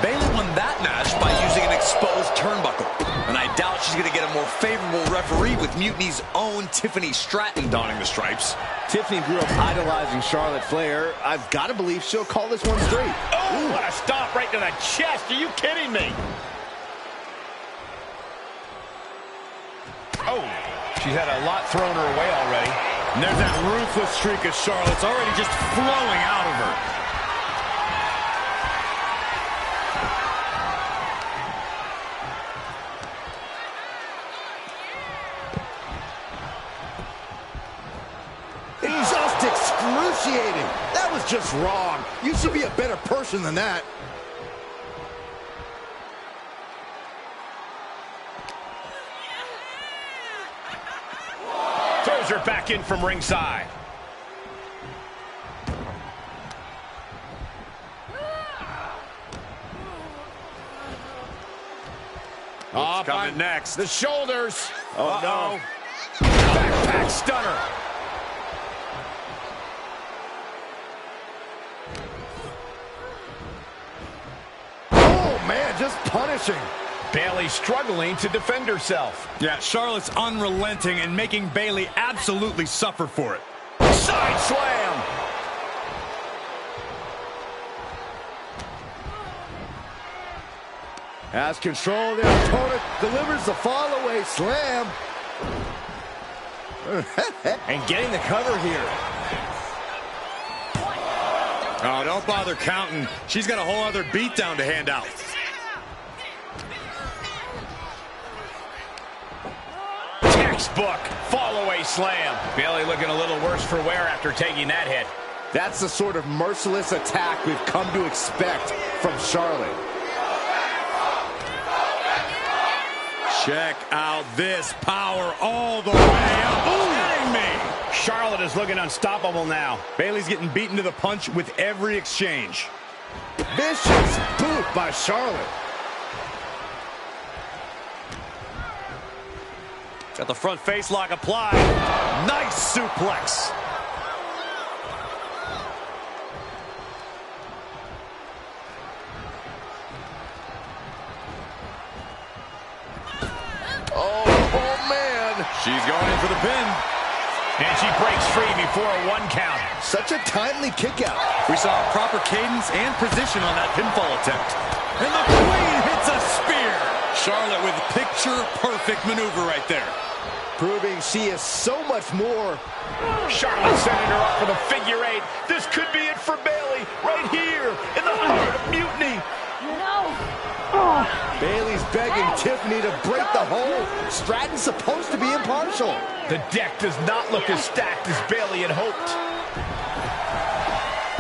Bayley won that match by using an exposed turnbuckle, and I doubt she's going to get a more favorable referee with Mutiny's own Tiffany Stratton donning the stripes. Tiffany grew up idolizing Charlotte Flair. I've got to believe she'll call this one straight. Oh, what a stomp right to the chest. Are you kidding me? Oh. She's had a lot thrown her way already. And there's that ruthless streak of Charlotte's already just flowing out of her. It's just excruciating. That was just wrong. You should be a better person than that. Throws her back in from ringside. What's coming next? The shoulders. Oh, no. Backpack stunner. just punishing. Bayley struggling to defend herself. Yeah, Charlotte's unrelenting and making Bayley absolutely suffer for it. Side slam. Has control of their opponent, delivers the fall-away slam. And getting the cover here. Oh, don't bother counting. She's got a whole other beatdown to hand out. Textbook fall-away slam. Bayley looking a little worse for wear after taking that hit. That's the sort of merciless attack we've come to expect from Charlotte. Check out this power all the way up. Kidding me? Charlotte is looking unstoppable now. Bayley's getting beaten to the punch with every exchange. Vicious boot by Charlotte. Got the front face lock applied. Nice suplex. Oh, man. She's going in for the pin. And she breaks free before a 1 count. Such a timely kick out. We saw proper cadence and position on that pinfall attempt. And the Queen hits a spear. Charlotte with picture-perfect maneuver right there. Proving she is so much more. Charlotte setting her up for the figure 8. This could be it for Bayley right here in the heart of Mutiny. No. Bayley's begging Tiffany to break the hold. Stratton's supposed to be impartial. The deck does not look as stacked as Bayley had hoped.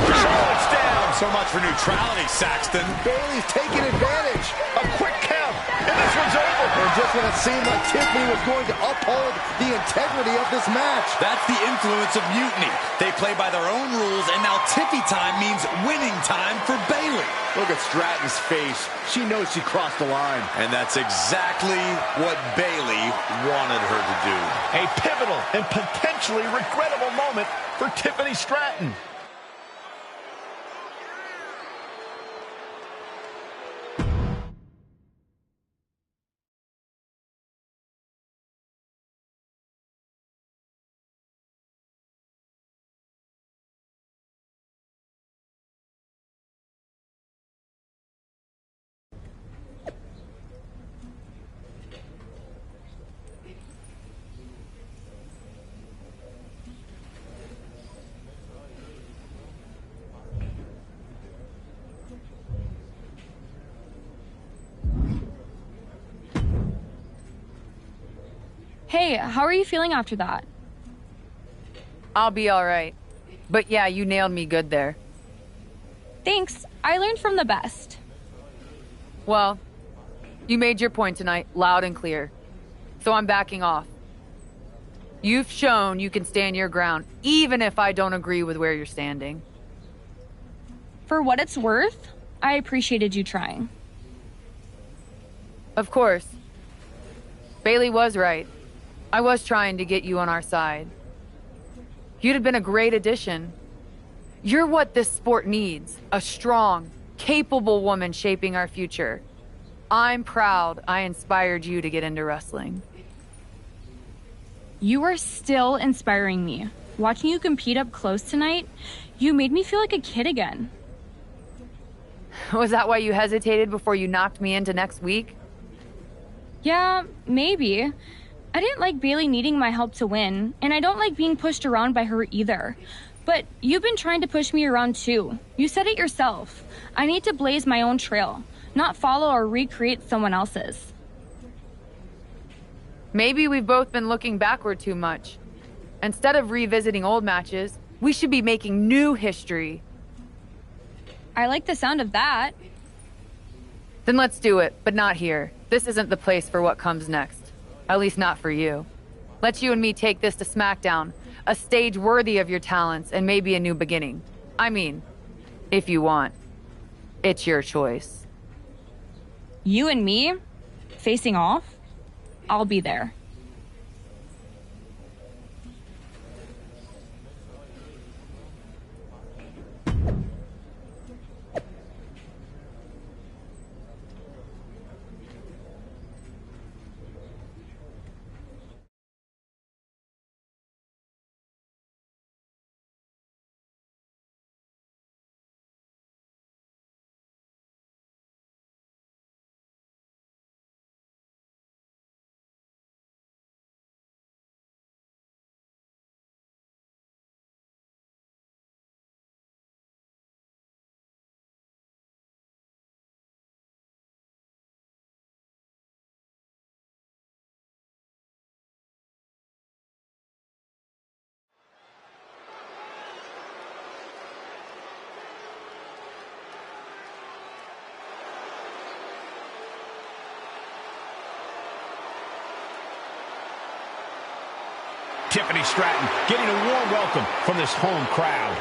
Charlotte's down. So much for neutrality, Saxton. Bayley's taking advantage. A quick count, and this one's over. And just when it seemed like Tiffany was going to uphold the integrity of this match. That's the influence of Mutiny. They play by their own rules, and now Tiffy time means winning time for Bayley. Look at Stratton's face. She knows she crossed the line. And that's exactly what Bayley wanted her to do. A pivotal and potentially regrettable moment for Tiffany Stratton. Hey, how are you feeling after that? I'll be all right. But yeah, you nailed me good there. Thanks. I learned from the best. Well, you made your point tonight, loud and clear. So I'm backing off. You've shown you can stand your ground, even if I don't agree with where you're standing. For what it's worth, I appreciated you trying. Of course. Bayley was right. I was trying to get you on our side. You'd have been a great addition. You're what this sport needs. A strong, capable woman shaping our future. I'm proud I inspired you to get into wrestling. You are still inspiring me. Watching you compete up close tonight, you made me feel like a kid again. Was that why you hesitated before you knocked me into next week? Yeah, maybe. I didn't like Bayley needing my help to win, and I don't like being pushed around by her either. But you've been trying to push me around too. You said it yourself. I need to blaze my own trail, not follow or recreate someone else's. Maybe we've both been looking backward too much. Instead of revisiting old matches, we should be making new history. I like the sound of that. Then let's do it, but not here. This isn't the place for what comes next. At least not for you. Let's you and me take this to SmackDown. A stage worthy of your talents and maybe a new beginning. I mean, if you want. It's your choice. You and me? Facing off? I'll be there. Tiffany Stratton getting a warm welcome from this home crowd.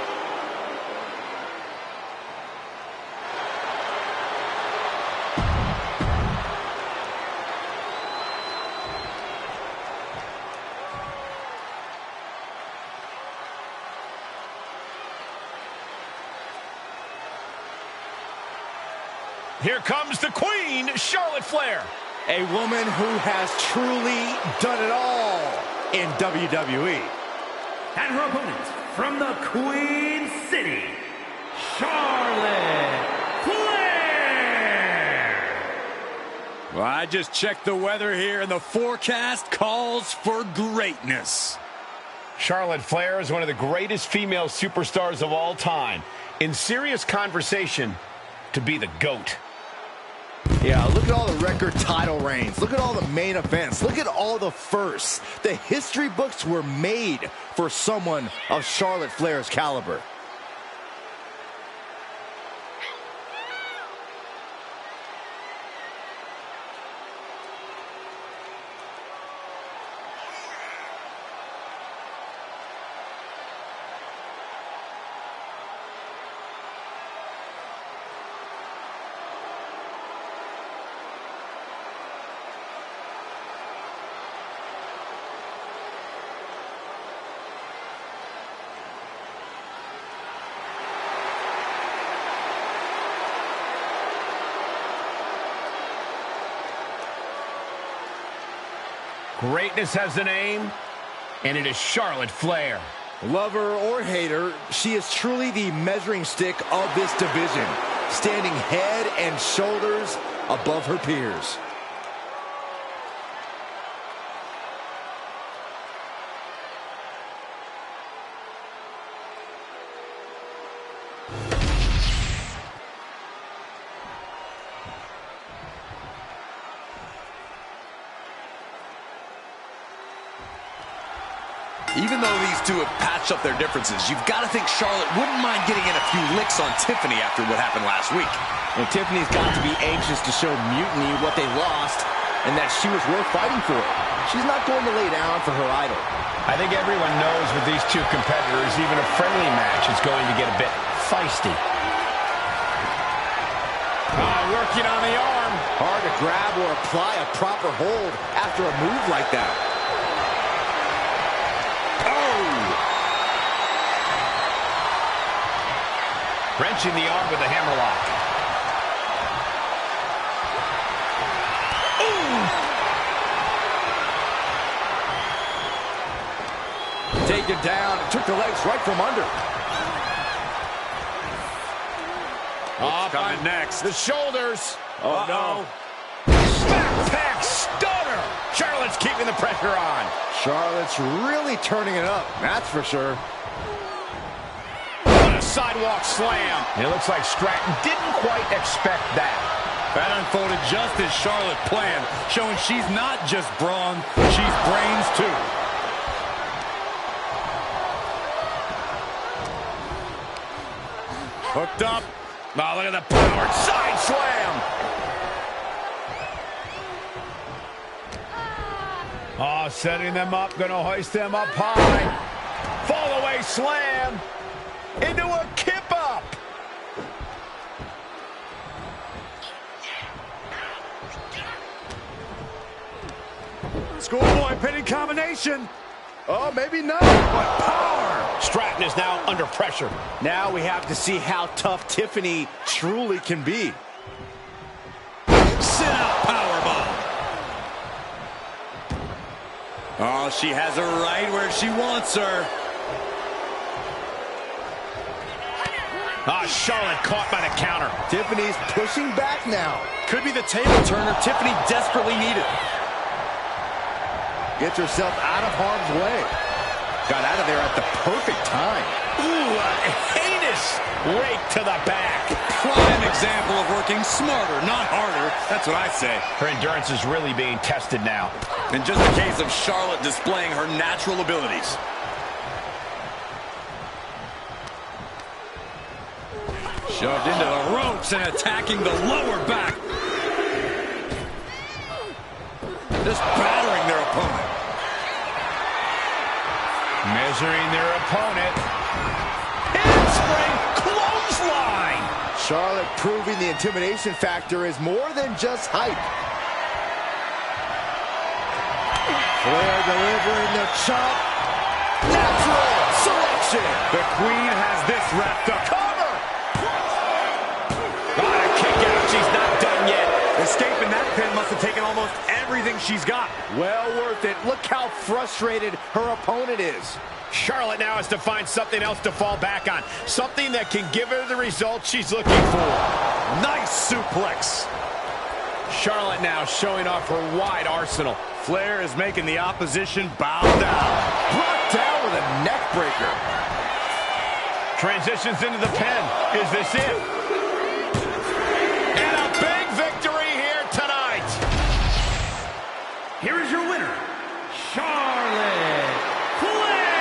Here comes the Queen, Charlotte Flair. A woman who has truly done it all in WWE. And her opponent, from the Queen City, Charlotte Flair. Well, I just checked the weather here, and the forecast calls for greatness. Charlotte Flair is one of the greatest female superstars of all time. In serious conversation to be the GOAT. Yeah, look at all the record title reigns. Look at all the main events. Look at all the firsts. The history books were made for someone of Charlotte Flair's caliber. Greatness has a name, and it is Charlotte Flair. Lover or hater, she is truly the measuring stick of this division, standing head and shoulders above her peers. Even though these two have patched up their differences, you've got to think Charlotte wouldn't mind getting in a few licks on Tiffany after what happened last week. And Tiffany's got to be anxious to show Mutiny what they lost and that she was worth fighting for. She's not going to lay down for her idol. I think everyone knows with these two competitors, even a friendly match is going to get a bit feisty. Working on the arm. Hard to grab or apply a proper hold after a move like that. Wrenching the arm with a hammerlock. Ooh! Taken down and took the legs right from under. Coming next. The shoulders. Oh, no. Smack stunner. Charlotte's keeping the pressure on. Charlotte's really turning it up, that's for sure. Sidewalk slam. It looks like Stratton didn't quite expect that. That unfolded just as Charlotte planned, showing she's not just brawn, she's brains too. Hooked up. Oh, look at the power. Side slam. Oh, setting them up. Gonna hoist them up high. Fall away slam. Into a kip-up. Schoolboy pinning combination. Oh, maybe not. What power. Stratton is now under pressure. Now we have to see how tough Tiffany truly can be. Sit-out powerbomb. Oh, she has her right where she wants her. Charlotte caught by the counter. Tiffany's pushing back now. Could be the table turner Tiffany desperately needed. Gets herself out of harm's way. Got out of there at the perfect time. Ooh, a heinous rake to the back. Prime example of working smarter, not harder. That's what I say. Her endurance is really being tested now. And just a case of Charlotte displaying her natural abilities. Shoved into the ropes and attacking the lower back. Just battering their opponent. Measuring their opponent. Handspring clothesline. Charlotte proving the intimidation factor is more than just hype. Flair delivering the chop. Natural selection. The Queen has this wrapped up. Cover! Got a kick out. She's not done yet. Escaping that pin must have taken almost everything she's got. Well worth it. Look how frustrated her opponent is. Charlotte now has to find something else to fall back on. Something that can give her the result she's looking for. Nice suplex. Charlotte now showing off her wide arsenal. Flair is making the opposition bow down. Brought down with a neck breaker. Transitions into the pin. Is this it? And a big victory here tonight. Here is your winner, Charlotte Flair.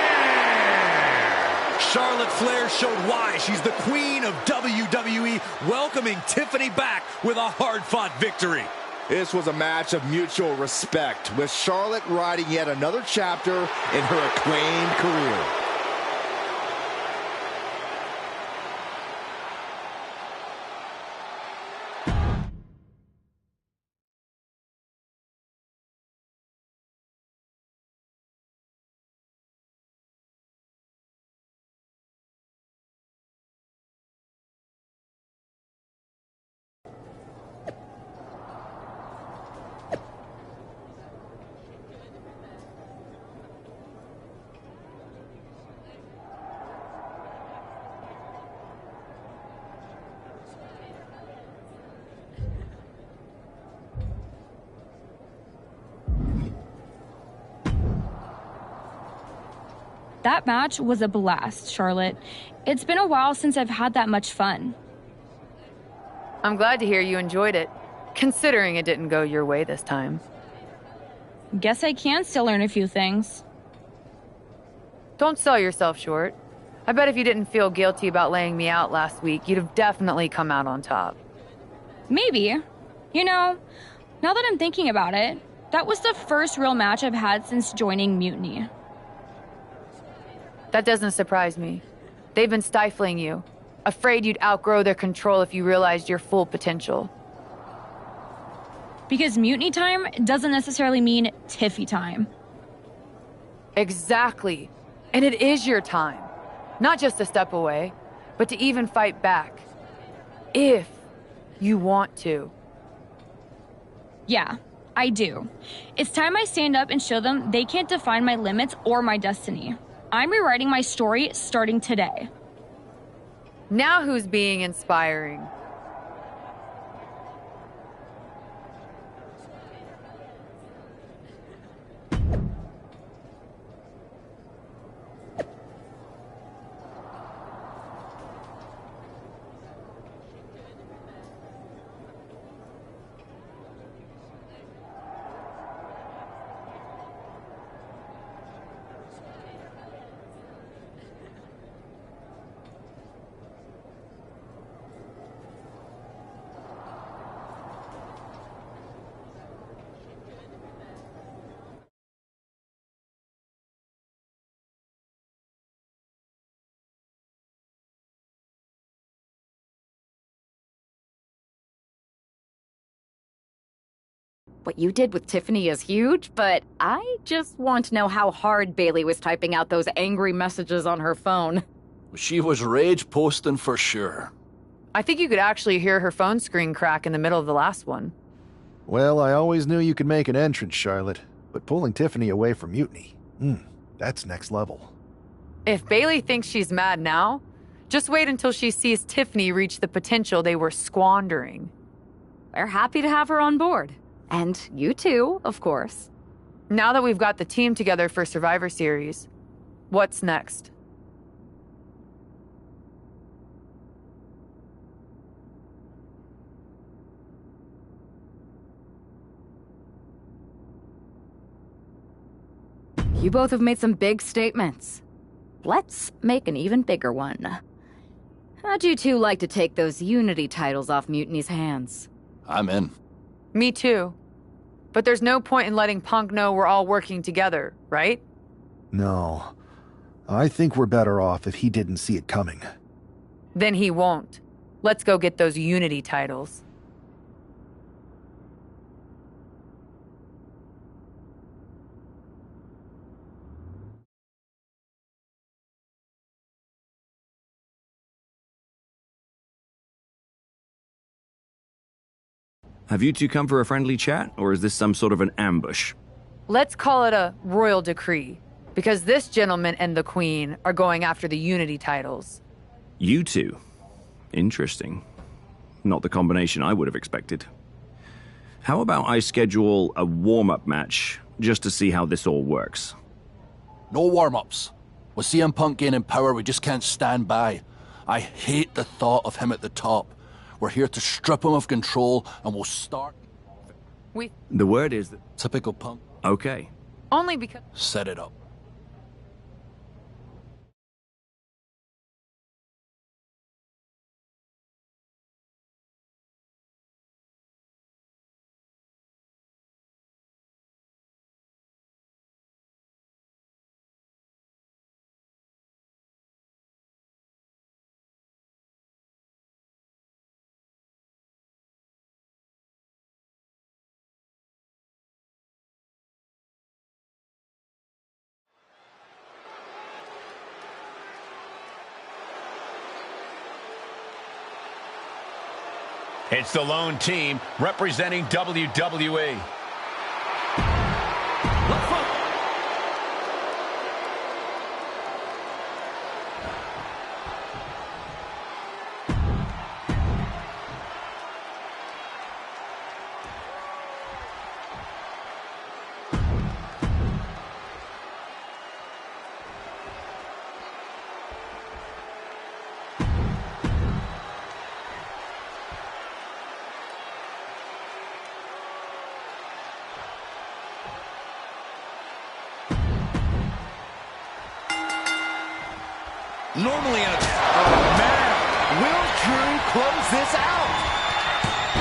Charlotte Flair showed why she's the queen of WWE, welcoming Tiffany back with a hard-fought victory. This was a match of mutual respect, with Charlotte riding yet another chapter in her acclaimed career. That match was a blast, Charlotte. It's been a while since I've had that much fun. I'm glad to hear you enjoyed it, considering it didn't go your way this time. Guess I can still learn a few things. Don't sell yourself short. I bet if you didn't feel guilty about laying me out last week, you'd have definitely come out on top. Maybe. You know, now that I'm thinking about it, that was the first real match I've had since joining Mutiny. That doesn't surprise me. They've been stifling you, afraid you'd outgrow their control if you realized your full potential. Because Mutiny time doesn't necessarily mean Tiffy time. Exactly. And it is your time. Not just a step away, but to even fight back. If you want to. Yeah, I do. It's time I stand up and show them they can't define my limits or my destiny. I'm rewriting my story starting today. Now who's being inspiring? What you did with Tiffany is huge, but I just want to know how hard Bayley was typing out those angry messages on her phone. She was rage posting for sure. I think you could actually hear her phone screen crack in the middle of the last one. Well, I always knew you could make an entrance, Charlotte, but pulling Tiffany away from Mutiny, that's next level. If Bayley thinks she's mad now, just wait until she sees Tiffany reach the potential they were squandering. We're happy to have her on board. And you too, of course. Now that we've got the team together for Survivor Series, what's next? You both have made some big statements. Let's make an even bigger one. How'd you two like to take those Unity titles off Mutiny's hands? I'm in. Me too. But there's no point in letting Punk know we're all working together, right? No. I think we're better off if he didn't see it coming. Then he won't. Let's go get those Unity titles. Have you two come for a friendly chat, or is this some sort of an ambush? Let's call it a royal decree, because this gentleman and the queen are going after the Unity titles. You two? Interesting. Not the combination I would have expected. How about I schedule a warm-up match, just to see how this all works? No warm-ups. With CM Punk gaining power, we just can't stand by. I hate the thought of him at the top. We're here to strip him of control, and we'll start... The word is that... Typical Punk. Okay. Only because... Set it up. It's the lone team representing WWE. Normally oh man, will Drew close this out?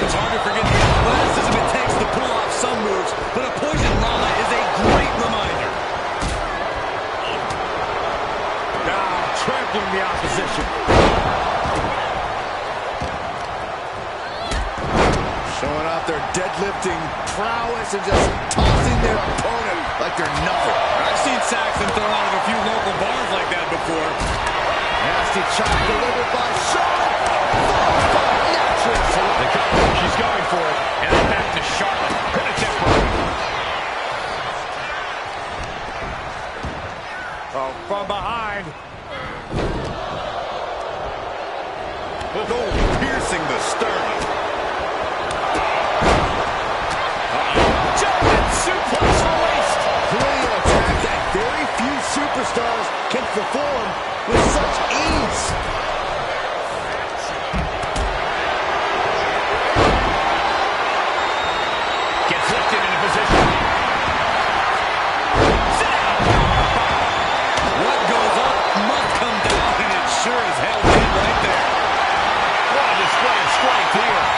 It's hard to forget the athleticism it takes to pull off some moves, but a poison rana is a great reminder. Now trampling the opposition. Showing off their deadlifting prowess and just tossing their opponent like they're nothing. I've seen Saxton throw out of a few local bars like that before. Nasty chop delivered by Charlotte. The cover, she's going for it. And then back to Charlotte. Pin attempt. Oh, from behind. Oh, piercing the sternum. German suplex waist. Brilliant attack that very few superstars can perform with such ease. Gets lifted into position. What goes up must come down, and it sure as hell did right there. What a display of strength here.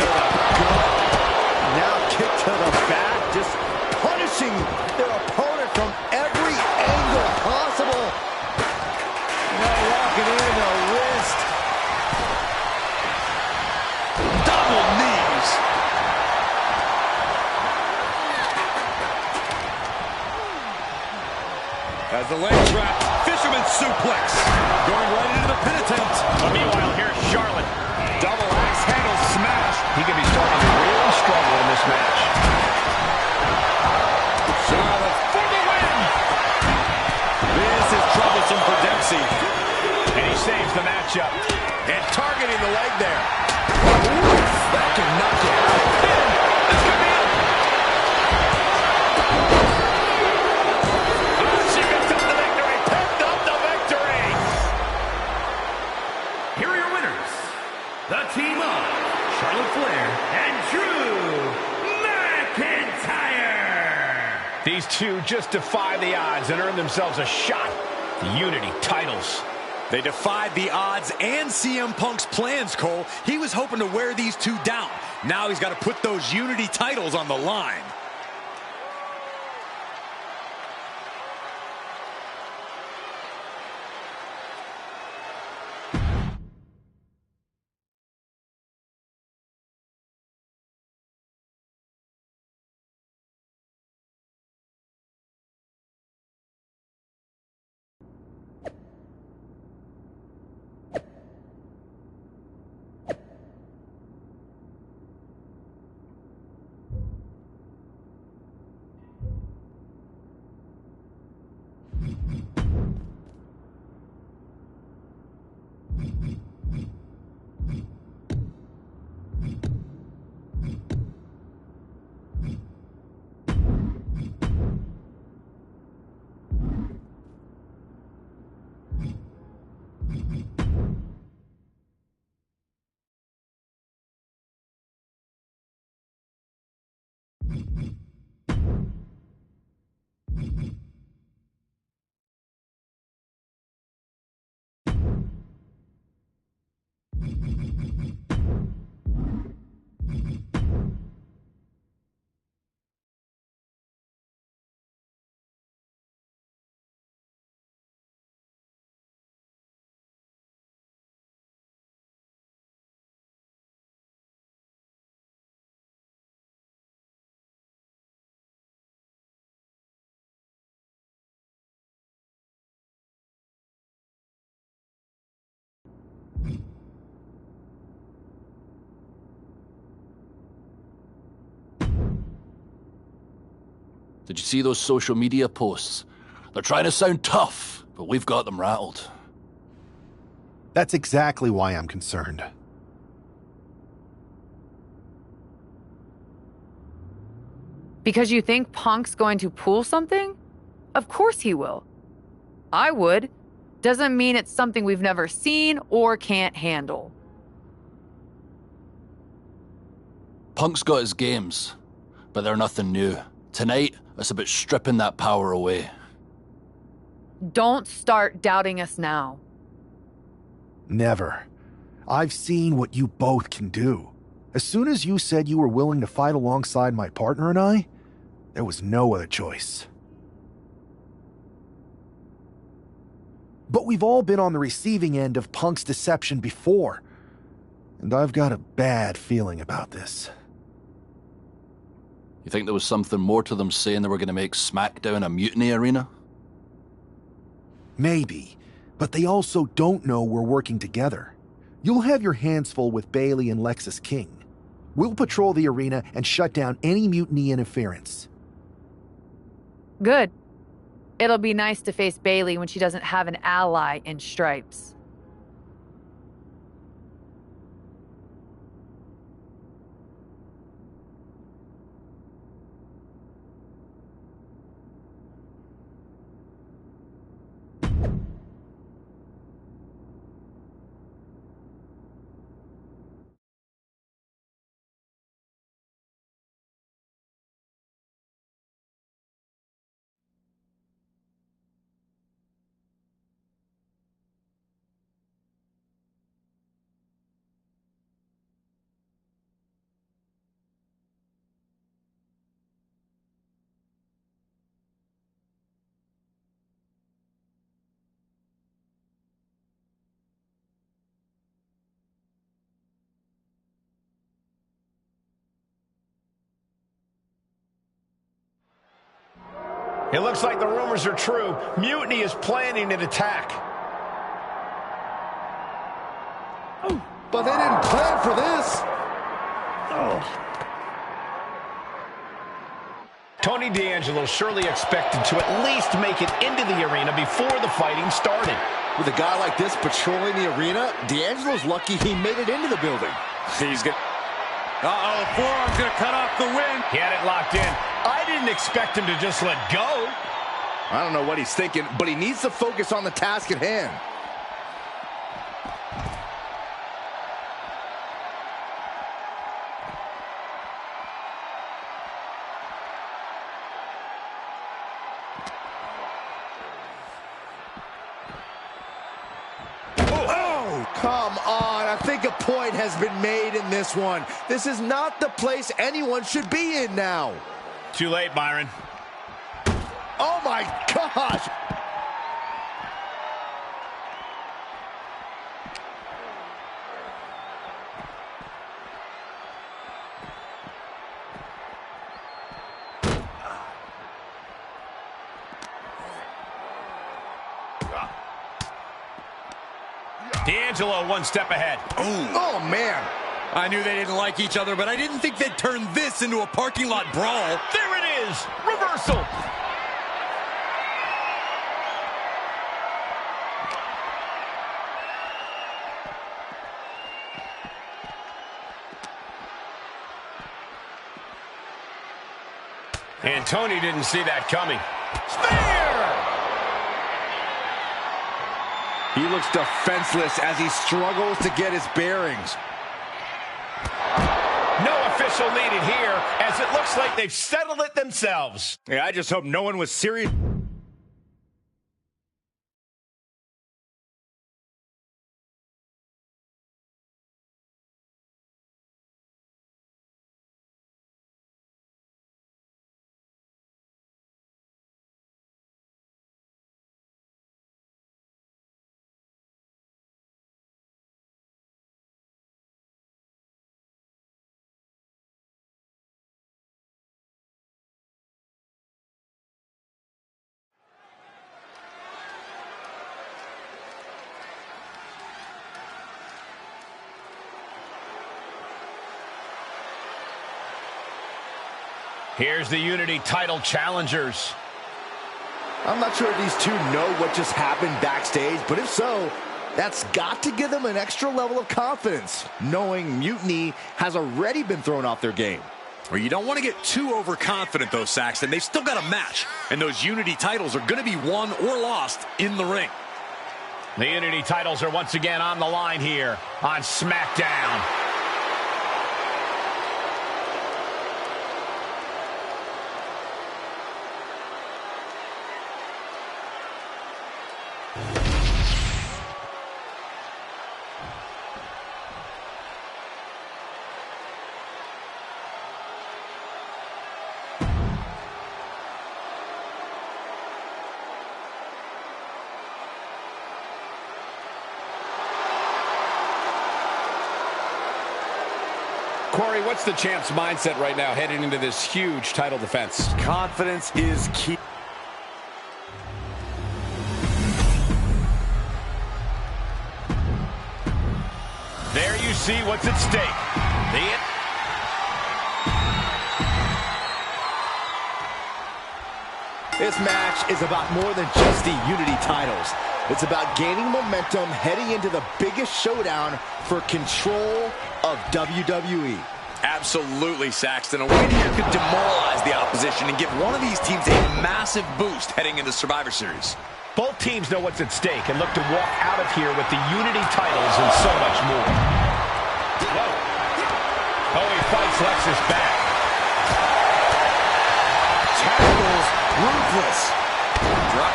to the gut. Now kick to the back, just punishing their opponent from every angle possible. Now locking in the wrist. Double knees. As the leg trap, fisherman suplex. Going right into the pin attempt. But meanwhile, here's Charlotte. Double axe handle smash. He could be starting to really struggle in this match. Charlotte for the win. This is troublesome for Dempsey. And he saves the matchup. And targeting the leg there. That can knock you out. This could be it. She picks up the victory. Picked up the victory. Here are your winners, the team of Charlotte Flair and Drew McIntyre. These two just defy the odds and earn themselves a shot at the Unity titles. They defied the odds and CM Punk's plans, Cole. He was hoping to wear these two down. Now he's got to put those Unity titles on the line. Did you see those social media posts? They're trying to sound tough, but we've got them rattled. That's exactly why I'm concerned. Because you think Punk's going to pull something? Of course he will. I would. Doesn't mean it's something we've never seen or can't handle. Punk's got his games, but they're nothing new. Tonight, it's about stripping that power away. Don't start doubting us now. Never. I've seen what you both can do. As soon as you said you were willing to fight alongside my partner and I, there was no other choice. But we've all been on the receiving end of Punk's deception before, and I've got a bad feeling about this. You think there was something more to them saying they were going to make SmackDown a mutiny arena? Maybe, but they also don't know we're working together. You'll have your hands full with Bayley and Lexis King. We'll patrol the arena and shut down any mutiny interference. Good. It'll be nice to face Bayley when she doesn't have an ally in Stripes. It looks like the rumors are true. Mutiny is planning an attack. But they didn't plan for this. Tony D'Angelo surely expected to at least make it into the arena before the fighting started. With a guy like this patrolling the arena, D'Angelo's lucky he made it into the building. He's good. Uh-oh, forearm's gonna cut off the win. He had it locked in. I didn't expect him to just let go. I don't know what he's thinking, but he needs to focus on the task at hand. Come on, I think a point has been made in this one. This is not the place anyone should be in now. Too late, Byron. Oh my gosh! D'Angelo one step ahead. Ooh. Oh, man. I knew they didn't like each other, but I didn't think they'd turn this into a parking lot brawl. There it is! Reversal! And Tony didn't see that coming. Spear! He looks defenseless as he struggles to get his bearings. No official needed here, as it looks like they've settled it themselves. Yeah, I just hope no one was serious. Here's the Unity title challengers. I'm not sure if these two know what just happened backstage, but if so, that's got to give them an extra level of confidence, knowing Mutiny has already been thrown off their game. Well, you don't want to get too overconfident, though, Saxton. They've still got a match, and those Unity titles are going to be won or lost in the ring. The Unity titles are once again on the line here on SmackDown. Corey, what's the champ's mindset right now heading into this huge title defense? Confidence is key. There you see what's at stake. This match is about more than just the Unity titles. It's about gaining momentum heading into the biggest showdown for control of WWE. Absolutely, Saxton. A win here could demoralize the opposition and give one of these teams a massive boost heading into Survivor Series. Both teams know what's at stake and look to walk out of here with the Unity titles and so much more. Whoa. Oh, he fights Lexus back. Tackles ruthless. Drop.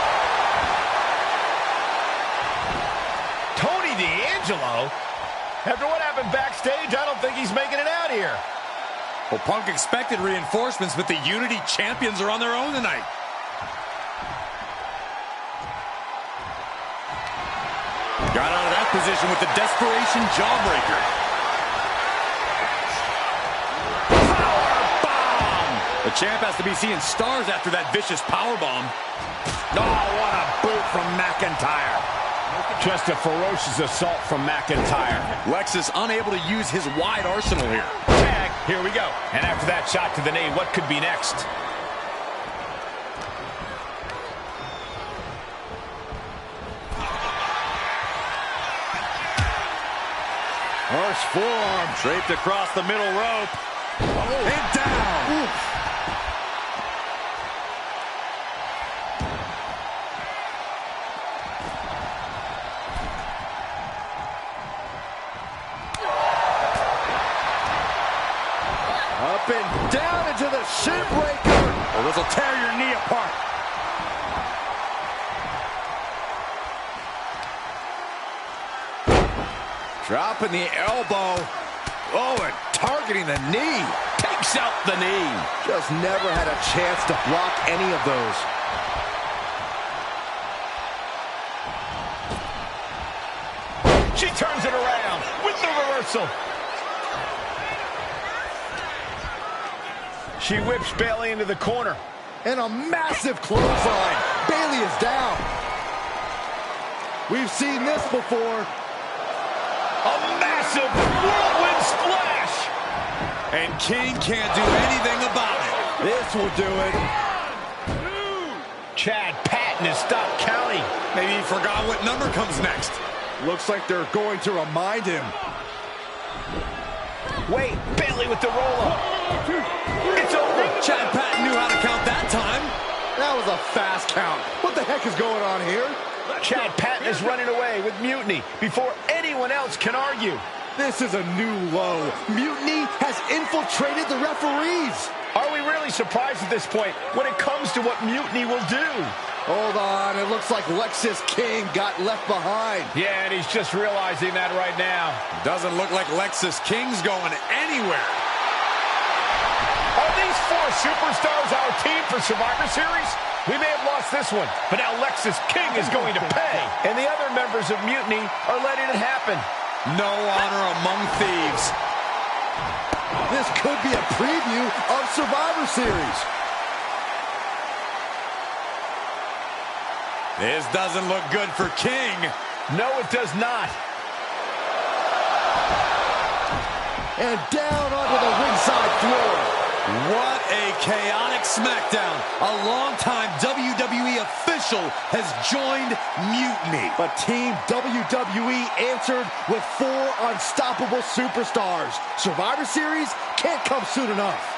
Tony D'Angelo? After what happened backstage, I don't think he's making it out here. Well, Punk expected reinforcements, but the Unity champions are on their own tonight. Got out of that position with the desperation jawbreaker. Powerbomb! The champ has to be seeing stars after that vicious powerbomb. Oh, what a boot from McIntyre. Just a ferocious assault from McIntyre. Lexus unable to use his wide arsenal here. Tag, here we go. And after that shot to the knee, what could be next? Harsh forearm. Draped across the middle rope. Oh. And down. Oof. Up and down into the shin breaker. Well, this will tear your knee apart. Dropping the elbow. Oh, and targeting the knee. Takes out the knee. Just never had a chance to block any of those. She turns it around with the reversal. She whips Bayley into the corner. And a massive clothesline. Bayley is down. We've seen this before. A massive whirlwind splash. And King can't do anything about it. This will do it. Chad Patton has stopped counting. Maybe he forgot what number comes next. Looks like they're going to remind him. Wait, Bayley with the roll-up. It's over. Chad Patton knew how to count that time. That was a fast count. What the heck is going on here? Chad Patton is running away with Mutiny before anyone else can argue. This is a new low. Mutiny has infiltrated the referees. Are we really surprised at this point when it comes to what Mutiny will do? Hold on, it looks like Lexis King got left behind. Yeah, and he's just realizing that right now. Doesn't look like Lexis King's going anywhere. Are these four superstars our team for Survivor Series? We may have lost this one, but now Lexis King is going to pay. And the other members of Mutiny are letting it happen. No honor among thieves. This could be a preview of Survivor Series. This doesn't look good for King. No, it does not. And down onto the ringside floor. What a chaotic SmackDown. A longtime WWE official has joined Mutiny. But Team WWE answered with 4 unstoppable superstars. Survivor Series can't come soon enough.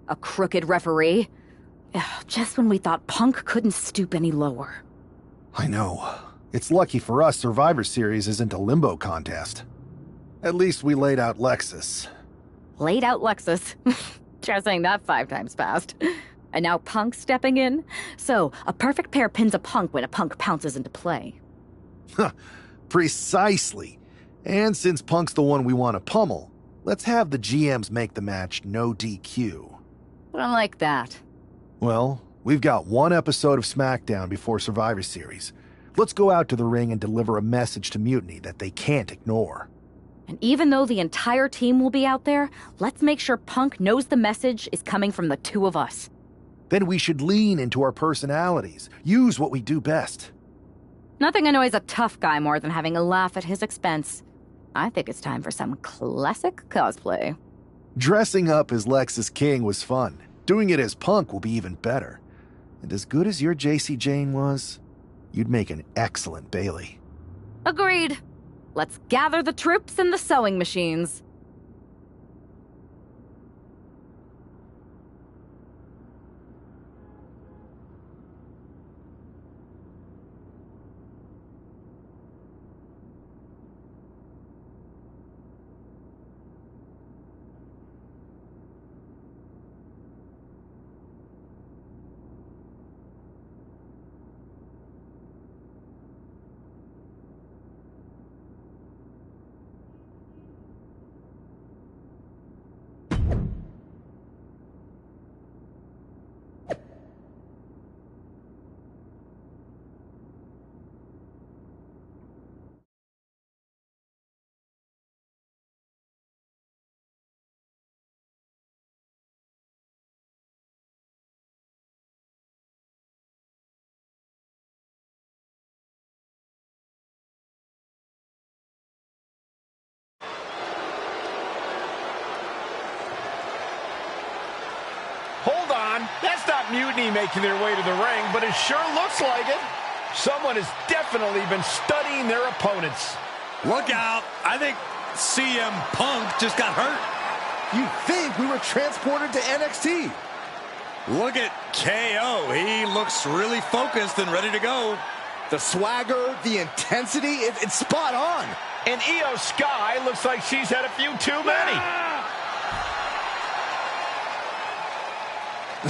A crooked referee? Ugh, just when we thought Punk couldn't stoop any lower. I know. It's lucky for us Survivor Series isn't a limbo contest. At least we laid out Lexus. Laid out Lexus. Try saying that 5 times fast. And now Punk stepping in? So, a perfect pair pins a Punk when a Punk pounces into play. Precisely. And since Punk's the one we want to pummel, let's have the GMs make the match no DQ. I like that. Well, we've got one episode of SmackDown before Survivor Series. Let's go out to the ring and deliver a message to Mutiny that they can't ignore. And even though the entire team will be out there, let's make sure Punk knows the message is coming from the two of us. Then we should lean into our personalities, use what we do best. Nothing annoys a tough guy more than having a laugh at his expense. I think it's time for some classic cosplay. Dressing up as Lexis King was fun. Doing it as Punk will be even better. And as good as your JC Jane was, you'd make an excellent Bailey. Agreed. Let's gather the troops and the sewing machines. Hold on, that's not Mutiny making their way to the ring, but it sure looks like it. Someone has definitely been studying their opponents. Look out. I think CM Punk just got hurt. You'd think we were transported to NXT. Look at KO. He looks really focused and ready to go. The swagger, the intensity, it's spot on. And Io Sky looks like she's had a few too many.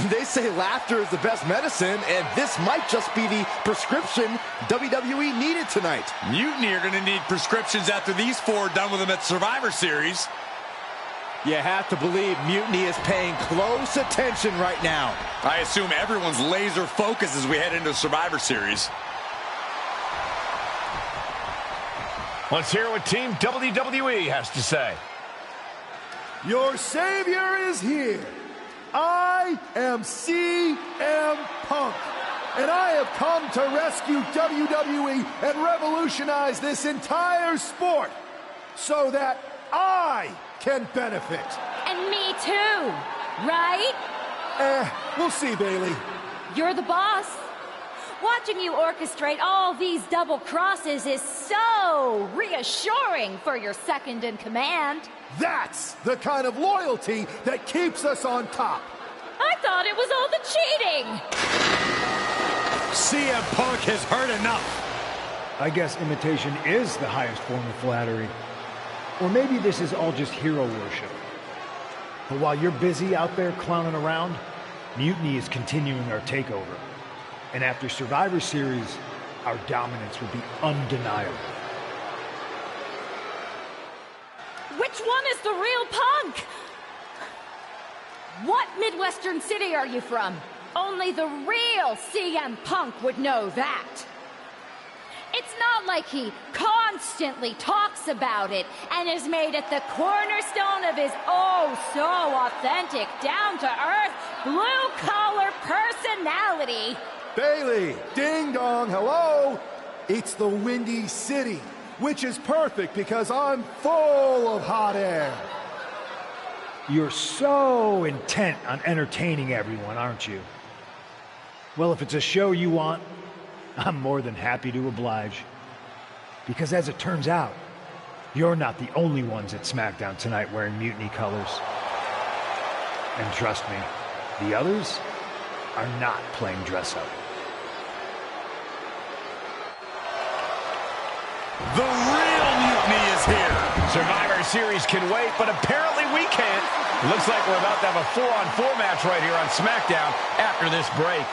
They say laughter is the best medicine, and this might just be the prescription WWE needed tonight. Mutiny are going to need prescriptions after these four are done with them at Survivor Series. You have to believe Mutiny is paying close attention right now. I assume everyone's laser focused as we head into Survivor Series. Let's hear what Team WWE has to say. Your savior is here. I am CM Punk, and I have come to rescue WWE and revolutionize this entire sport so that I can benefit. And me too, right? We'll see, Bailey. You're the boss. Watching you orchestrate all these double crosses is so reassuring for your second in command. That's the kind of loyalty that keeps us on top. I thought it was all the cheating. CM Punk has heard enough. I guess imitation is the highest form of flattery. Or maybe this is all just hero worship. But while you're busy out there clowning around, Mutiny is continuing our takeover. And after Survivor Series, our dominance will be undeniable. Which one is the real Punk? What Midwestern city are you from? Only the real CM Punk would know that. It's not like he constantly talks about it and has made it the cornerstone of his oh-so-authentic, down-to-earth, blue-collar personality. Bailey, ding-dong, hello. It's the Windy City, which is perfect because I'm full of hot air. You're so intent on entertaining everyone, aren't you? Well, if it's a show you want, I'm more than happy to oblige. Because as it turns out, you're not the only ones at SmackDown tonight wearing Mutiny colors. And trust me, the others are not playing dress up. The real Mutiny is here. Survivor Series can wait, but apparently we can't. Looks like we're about to have a 4-on-4 match right here on SmackDown after this break.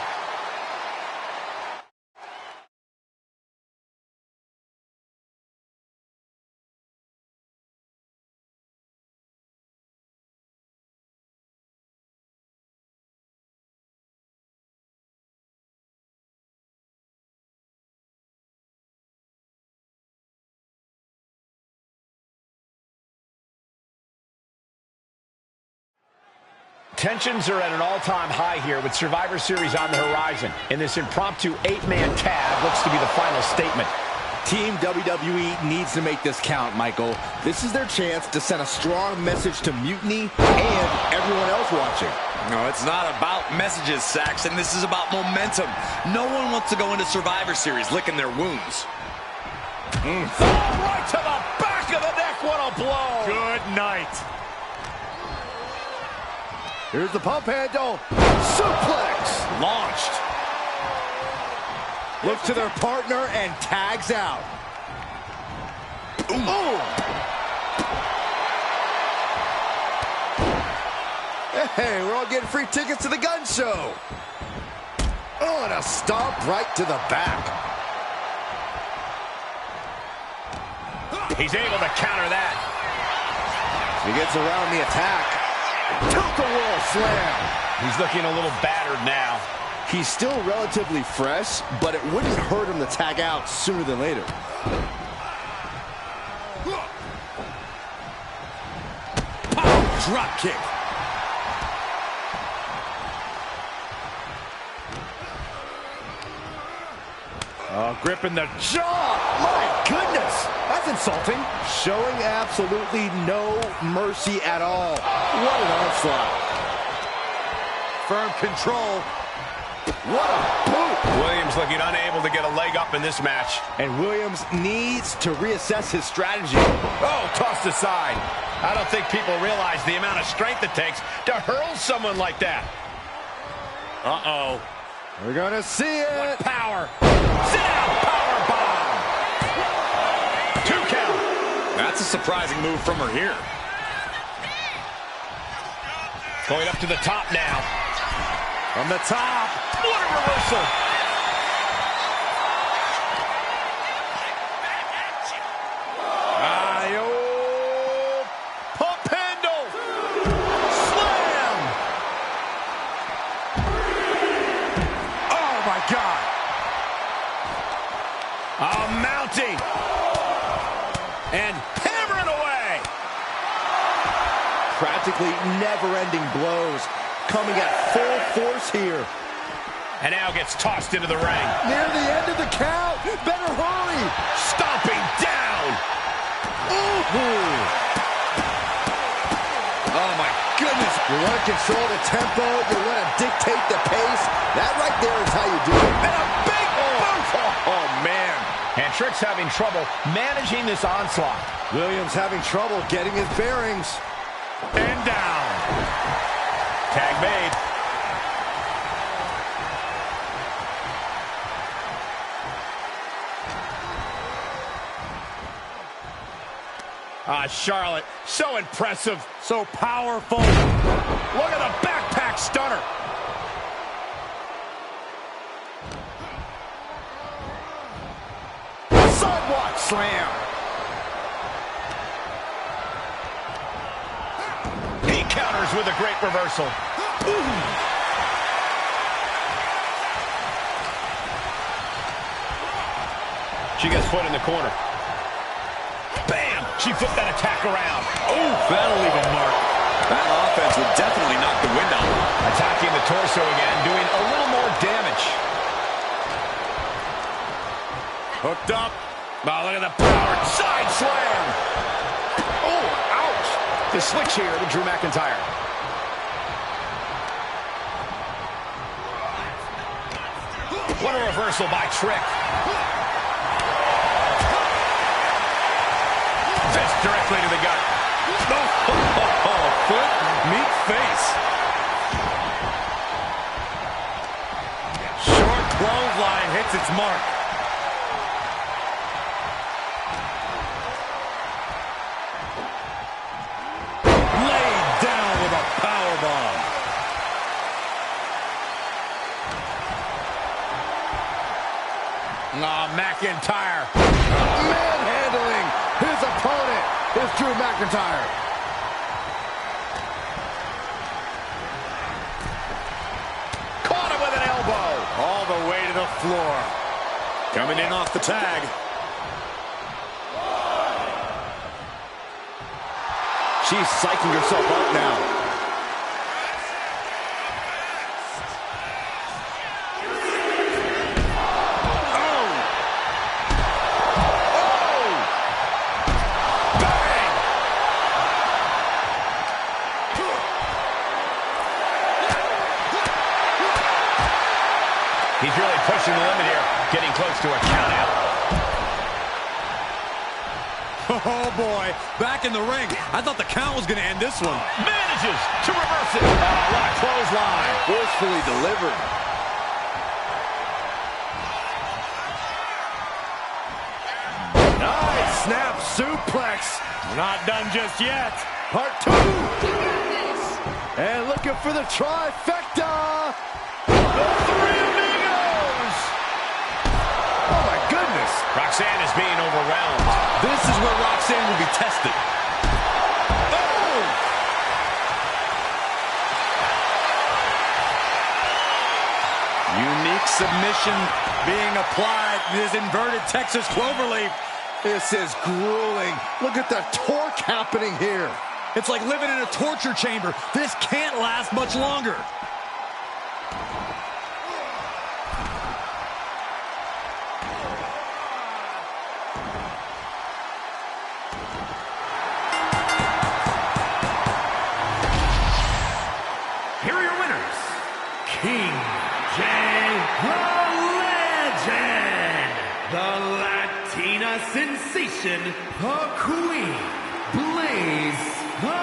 Tensions are at an all-time high here with Survivor Series on the horizon. And this impromptu 8-man tag looks to be the final statement. Team WWE needs to make this count, Michael. This is their chance to send a strong message to Mutiny and everyone else watching. No, it's not about messages, Saxton. This is about momentum. No one wants to go into Survivor Series licking their wounds. Right to the back of the neck. What a blow. Good night. Here's the pump handle. Suplex. Launched. Looks to their partner and tags out. Ooh. Hey, we're all getting free tickets to the gun show. Oh, and a stomp right to the back. He's able to counter that. He gets around the attack. Tilt-a-whirl slam. He's looking a little battered now. He's still relatively fresh, but it wouldn't hurt him to tag out sooner than later. Oh, drop kick. Gripping the jaw. My goodness, that's insulting. Showing absolutely no mercy at all. What an onslaught. Firm control. What a boot. Williams looking unable to get a leg up in this match. And Williams needs to reassess his strategy. Oh, tossed aside. I don't think people realize the amount of strength it takes to hurl someone like that. Uh-oh. We're gonna see it. What power. Sit down, power bomb. 2 count. That's a surprising move from her here. Going up to the top now. From the top. What a reversal. Pump handle. Slam. Oh, my God. Mounting. And hammering away. Practically never-ending blows coming at full force here. And now gets tossed into the ring. Near the end of the count. Better hurry. Stomping down. Ooh. Oh, my goodness. You want to control the tempo. You want to dictate the pace. That right there is how you do it. And a big boot. Oh, man. And Trick's having trouble managing this onslaught. Williams having trouble getting his bearings. And down. Tag made. Charlotte, so impressive, so powerful. Look at the backpack stunner. Sidewalk slam. He counters with a great reversal. Ooh. She gets put in the corner. Bam! She flipped that attack around. Oh, that'll leave a mark. That offense would definitely knock the wind out of her. Attacking the torso again, doing a little more damage. Hooked up. Oh, look at the power. Side slam. Oh, ouch. The switch here to Drew McIntyre. What a reversal by Trick. Fist directly to the gut. Foot, meet face. Short clothesline hits its mark. Laid down with a powerbomb. McIntyre. Manhandling his opponent is Drew McIntyre. Caught him with an elbow. All the way to the floor. Coming in off the tag. She's psyching herself up now. He's really pushing the limit here, getting close to a countout. Oh, boy. Back in the ring. I thought the count was going to end this one. Manages to reverse it. What a clothesline. Forcefully delivered. Nice snap suplex. We're not done just yet. Part 2. And looking for the trifecta. The Three Amigos. Oh, my goodness. Roxanne is being overwhelmed. This is where Roxanne will be tested. Oh! Unique submission being applied. His inverted Texas cloverleaf. This is grueling. Look at the torque happening here. It's like living in a torture chamber. This can't last much longer. Here are your winners, King Jay the Legend, the Latina sensation, the Queen, Blaze the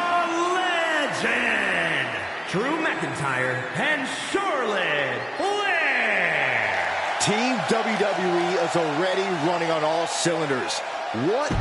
Legend, Drew McIntyre, and Charlotte Flair. Team WWE is already running on all cylinders. What?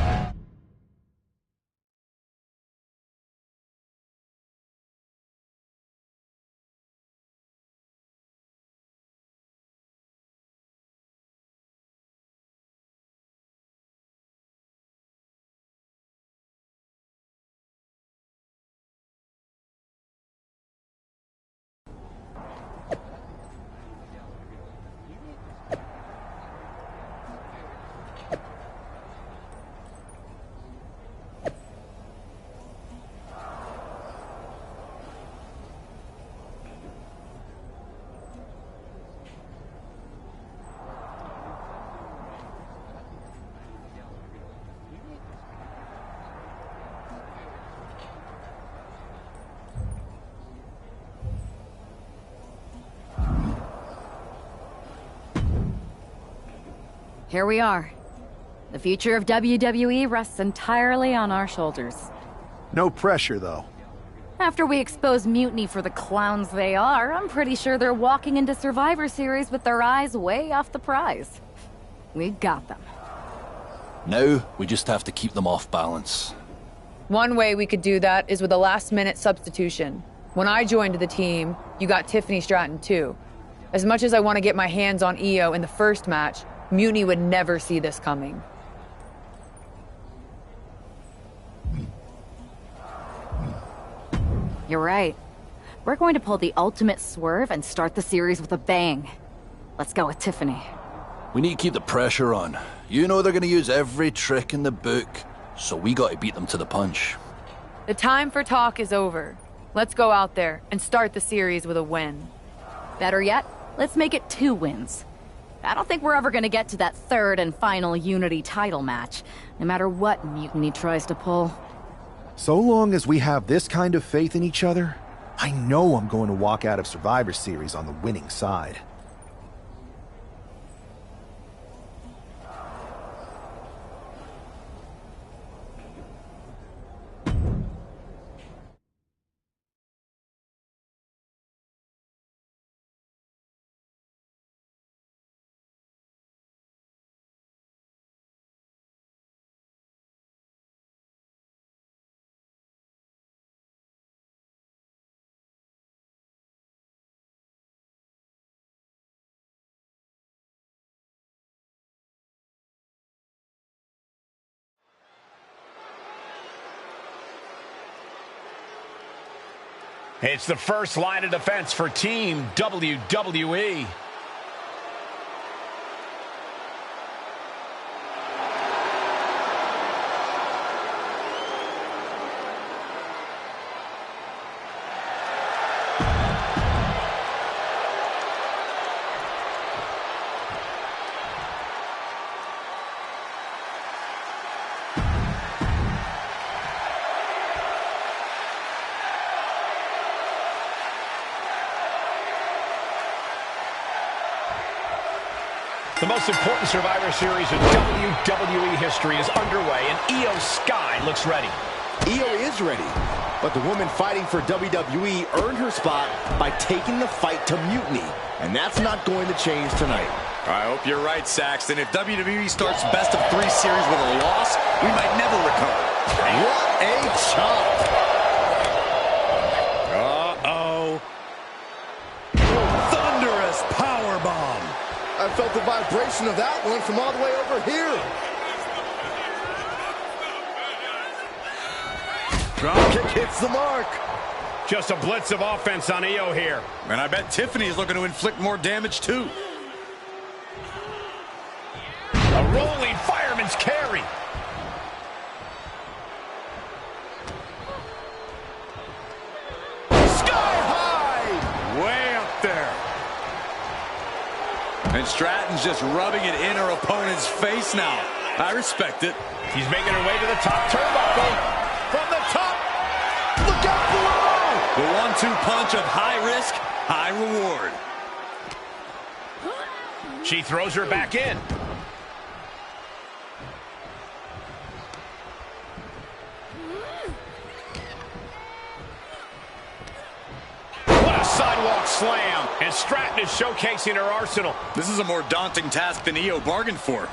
Here we are. The future of WWE rests entirely on our shoulders. No pressure, though. After we expose Mutiny for the clowns they are, I'm pretty sure they're walking into Survivor Series with their eyes way off the prize. We got them. Now, we just have to keep them off balance. One way we could do that is with a last-minute substitution. When I joined the team, you got Tiffany Stratton too. As much as I want to get my hands on Io in the first match, Mutiny would never see this coming. You're right. We're going to pull the ultimate swerve and start the series with a bang. Let's go with Tiffany. We need to keep the pressure on. You know they're going to use every trick in the book, so we got to beat them to the punch. The time for talk is over. Let's go out there and start the series with a win. Better yet, let's make it 2 wins. I don't think we're ever going to get to that third and final Unity title match, no matter what Mutiny tries to pull. So long as we have this kind of faith in each other, I know I'm going to walk out of Survivor Series on the winning side. It's the first line of defense for Team WWE. The most important Survivor Series in WWE history is underway, and Io Sky looks ready. Io is ready, but the woman fighting for WWE earned her spot by taking the fight to Mutiny, and that's not going to change tonight. I hope you're right, Saxton. If WWE starts best of 3 series with a loss, we might never recover. What a chop! Uh-oh. Thunderous powerbomb. I felt the vibration of that one from all the way over here. Drop kick hits the mark. Just a blitz of offense on Io here. And I bet Tiffany is looking to inflict more damage, too. A rolling fireman's carry. Sky high! Way up there. And Stratton's just rubbing it in her opponent's face now. I respect it. She's making her way to the top turnbuckle. From the top. Look out below! The 1-2 punch of high risk, high reward. She throws her back in. What a sidewalk slam. And Stratton is showcasing her arsenal. This is a more daunting task than Io bargained for.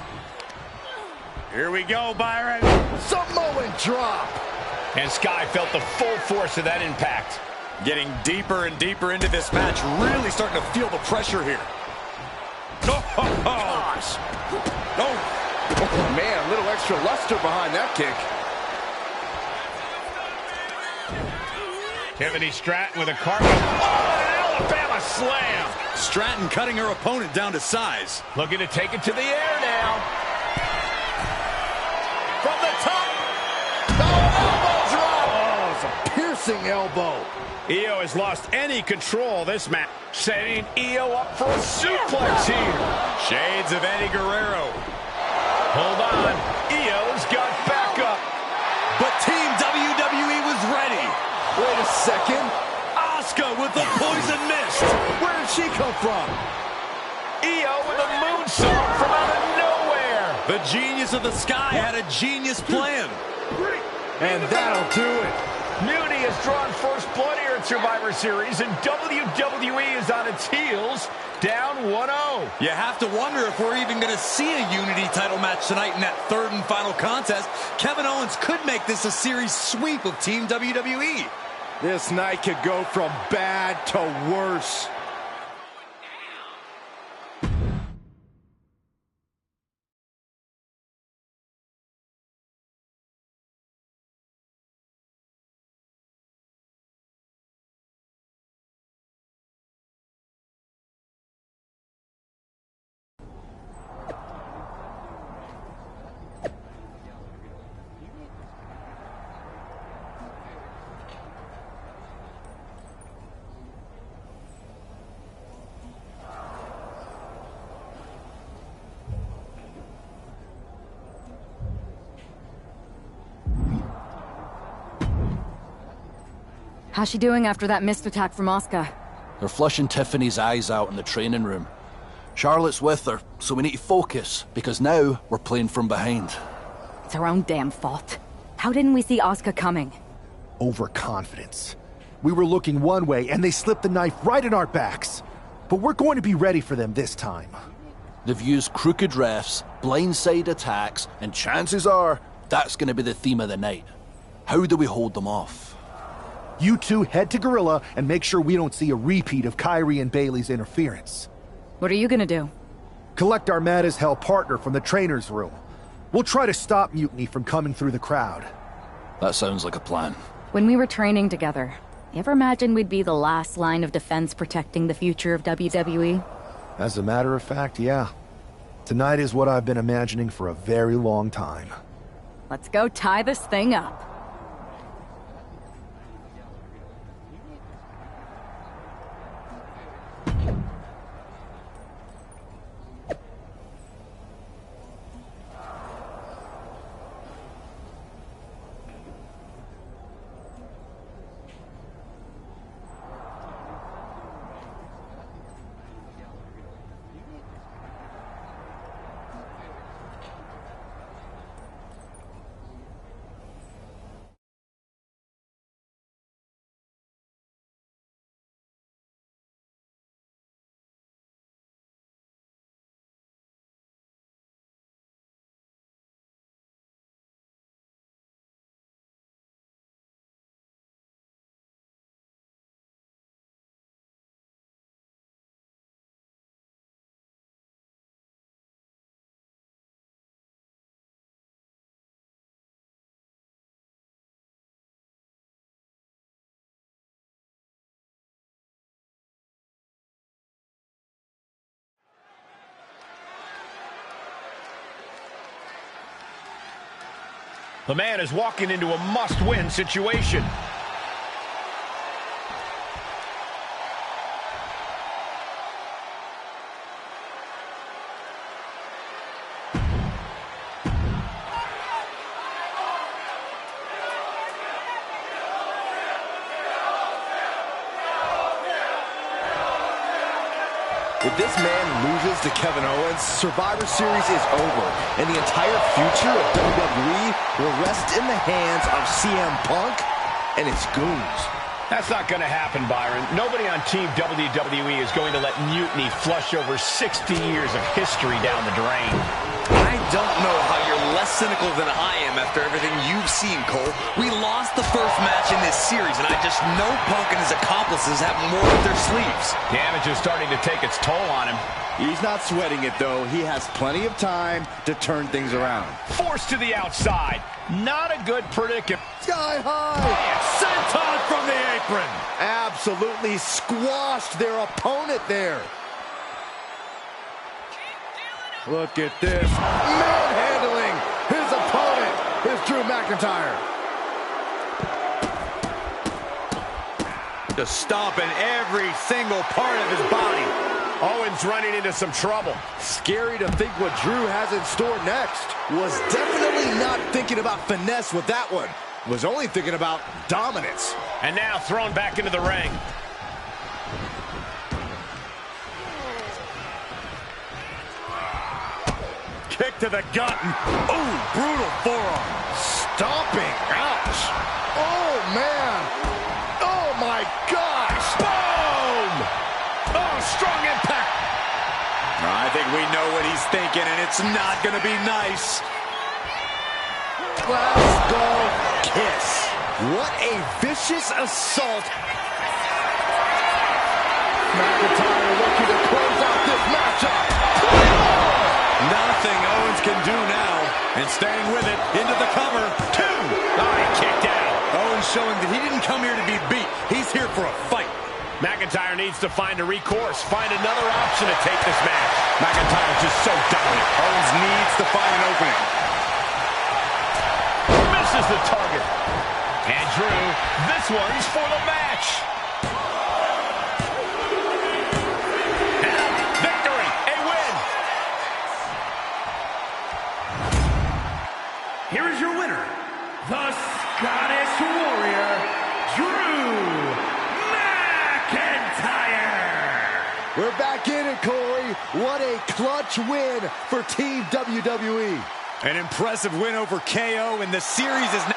Here we go, Byron. Samoan drop. And Sky felt the full force of that impact. Getting deeper and deeper into this match, really starting to feel the pressure here. Oh, gosh. Oh, man, a little extra luster behind that kick. Tiffany Stratton with a cartwheel. Oh, an Alabama slam. Stratton cutting her opponent down to size. Looking to take it to the air now. From the top. Elbow drop. Oh, it's a piercing elbow. Io has lost any control this match. Setting Io up for a suplex here. Shades of Eddie Guerrero. Hold on. Io's got backup. But Team WWE was ready. Wait a second. Asuka with the poison mist. Where did she come from? Io with a moonsault from out of nowhere. The genius of the Sky had a genius plan. And that'll do it. Mutiny has drawn first blood here at Survivor Series, and WWE is on its heels, down 1-0. You have to wonder if we're even going to see a Unity title match tonight in that third and final contest. Kevin Owens could make this a series sweep of Team WWE. This night could go from bad to worse. How's she doing after that missed attack from Asuka? They're flushing Tiffany's eyes out in the training room. Charlotte's with her, so we need to focus, because now we're playing from behind. It's our own damn fault. How didn't we see Asuka coming? Overconfidence. We were looking one way, and they slipped the knife right in our backs. But we're going to be ready for them this time. They've used crooked refs, blindside attacks, and chances are that's going to be the theme of the night. How do we hold them off? You two head to Gorilla and make sure we don't see a repeat of Kyrie and Bailey's interference. What are you gonna do? Collect our mad-as-hell partner from the trainer's room. We'll try to stop Mutiny from coming through the crowd. That sounds like a plan. When we were training together, you ever imagine we'd be the last line of defense protecting the future of WWE? As a matter of fact, yeah. Tonight is what I've been imagining for a very long time. Let's go tie this thing up. The man is walking into a must-win situation. If this man loses to Kevin Owens, Survivor Series is over, and the entire future of WWE will rest in the hands of CM Punk and his goons. That's not going to happen, Byron. Nobody on Team WWE is going to let Mutiny flush over 60 years of history down the drain. I don't know how you're less cynical than I am after everything you've seen, Cole. We lost the first match in this series, and I just know Punk and his accomplices have more up their sleeves. Damage is starting to take its toll on him. He's not sweating it, though. He has plenty of time to turn things around. Forced to the outside. Not a good predicament. Sky high. Senton from the apron. Absolutely squashed their opponent there. Look at this. Manhandling his opponent is Drew McIntyre. Just stomping every single part of his body. Owens running into some trouble. Scary to think what Drew has in store next. Was definitely not thinking about finesse with that one. Was only thinking about dominance. And now thrown back into the ring. Kick to the gut. Ooh, brutal forearm. Stomping. Ouch. Oh, man. Oh, my gosh. Boom! Oh, strong impact. I think we know what he's thinking, and it's not going to be nice. Let's go kiss. What a vicious assault. McIntyre looking to close out this matchup. Nothing Owens can do now, and staying with it into the cover. 2. Oh, he kicked out. Owens showing that he didn't come here to be beat. He's here for a fight. McIntyre needs to find a recourse, find another option to take this match. McIntyre's just so dominant. Owens needs to find an opening. Misses the target. And Drew, this one's for the match. And victory, a win. Here is your winner, the Scottish Warrior, Drew McIntyre. We're back in it, Corey. What a clutch win for Team WWE. An impressive win over KO, and the series is now...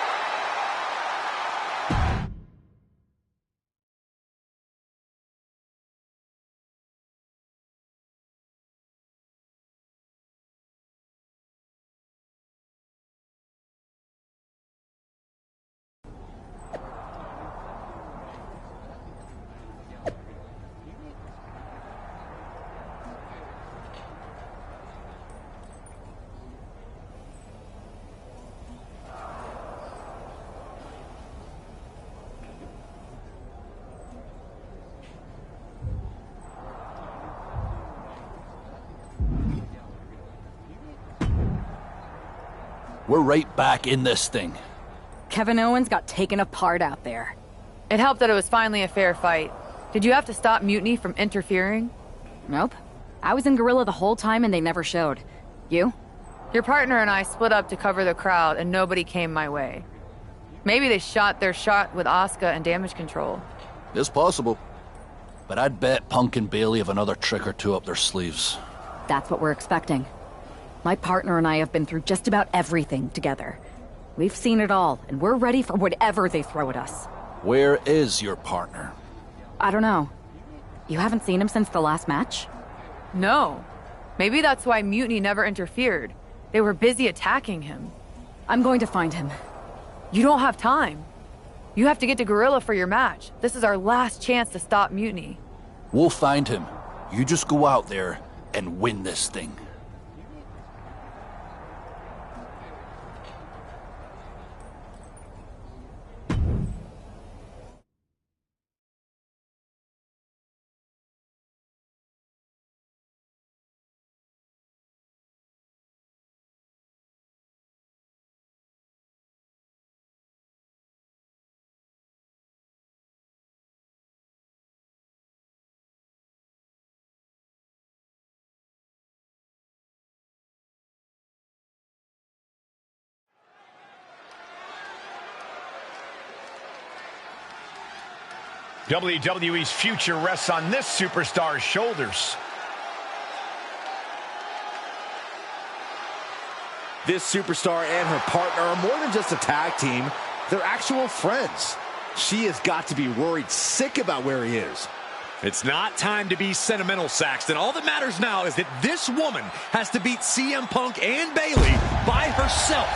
We're right back in this thing. Kevin Owens got taken apart out there. It helped that it was finally a fair fight. Did you have to stop Mutiny from interfering? Nope. I was in Gorilla the whole time and they never showed. You? Your partner and I split up to cover the crowd and nobody came my way. Maybe they shot their shot with Asuka and damage control. It's possible. But I'd bet Punk and Bailey have another trick or two up their sleeves. That's what we're expecting. My partner and I have been through just about everything together. We've seen it all, and we're ready for whatever they throw at us. Where is your partner? I don't know. You haven't seen him since the last match? No. Maybe that's why Mutiny never interfered. They were busy attacking him. I'm going to find him. You don't have time. You have to get to Gorilla for your match. This is our last chance to stop Mutiny. We'll find him. You just go out there and win this thing. WWE's future rests on this superstar's shoulders. This superstar and her partner are more than just a tag team. They're actual friends. She has got to be worried sick about where he is. It's not time to be sentimental, Saxton. All that matters now is that this woman has to beat CM Punk and Bayley by herself.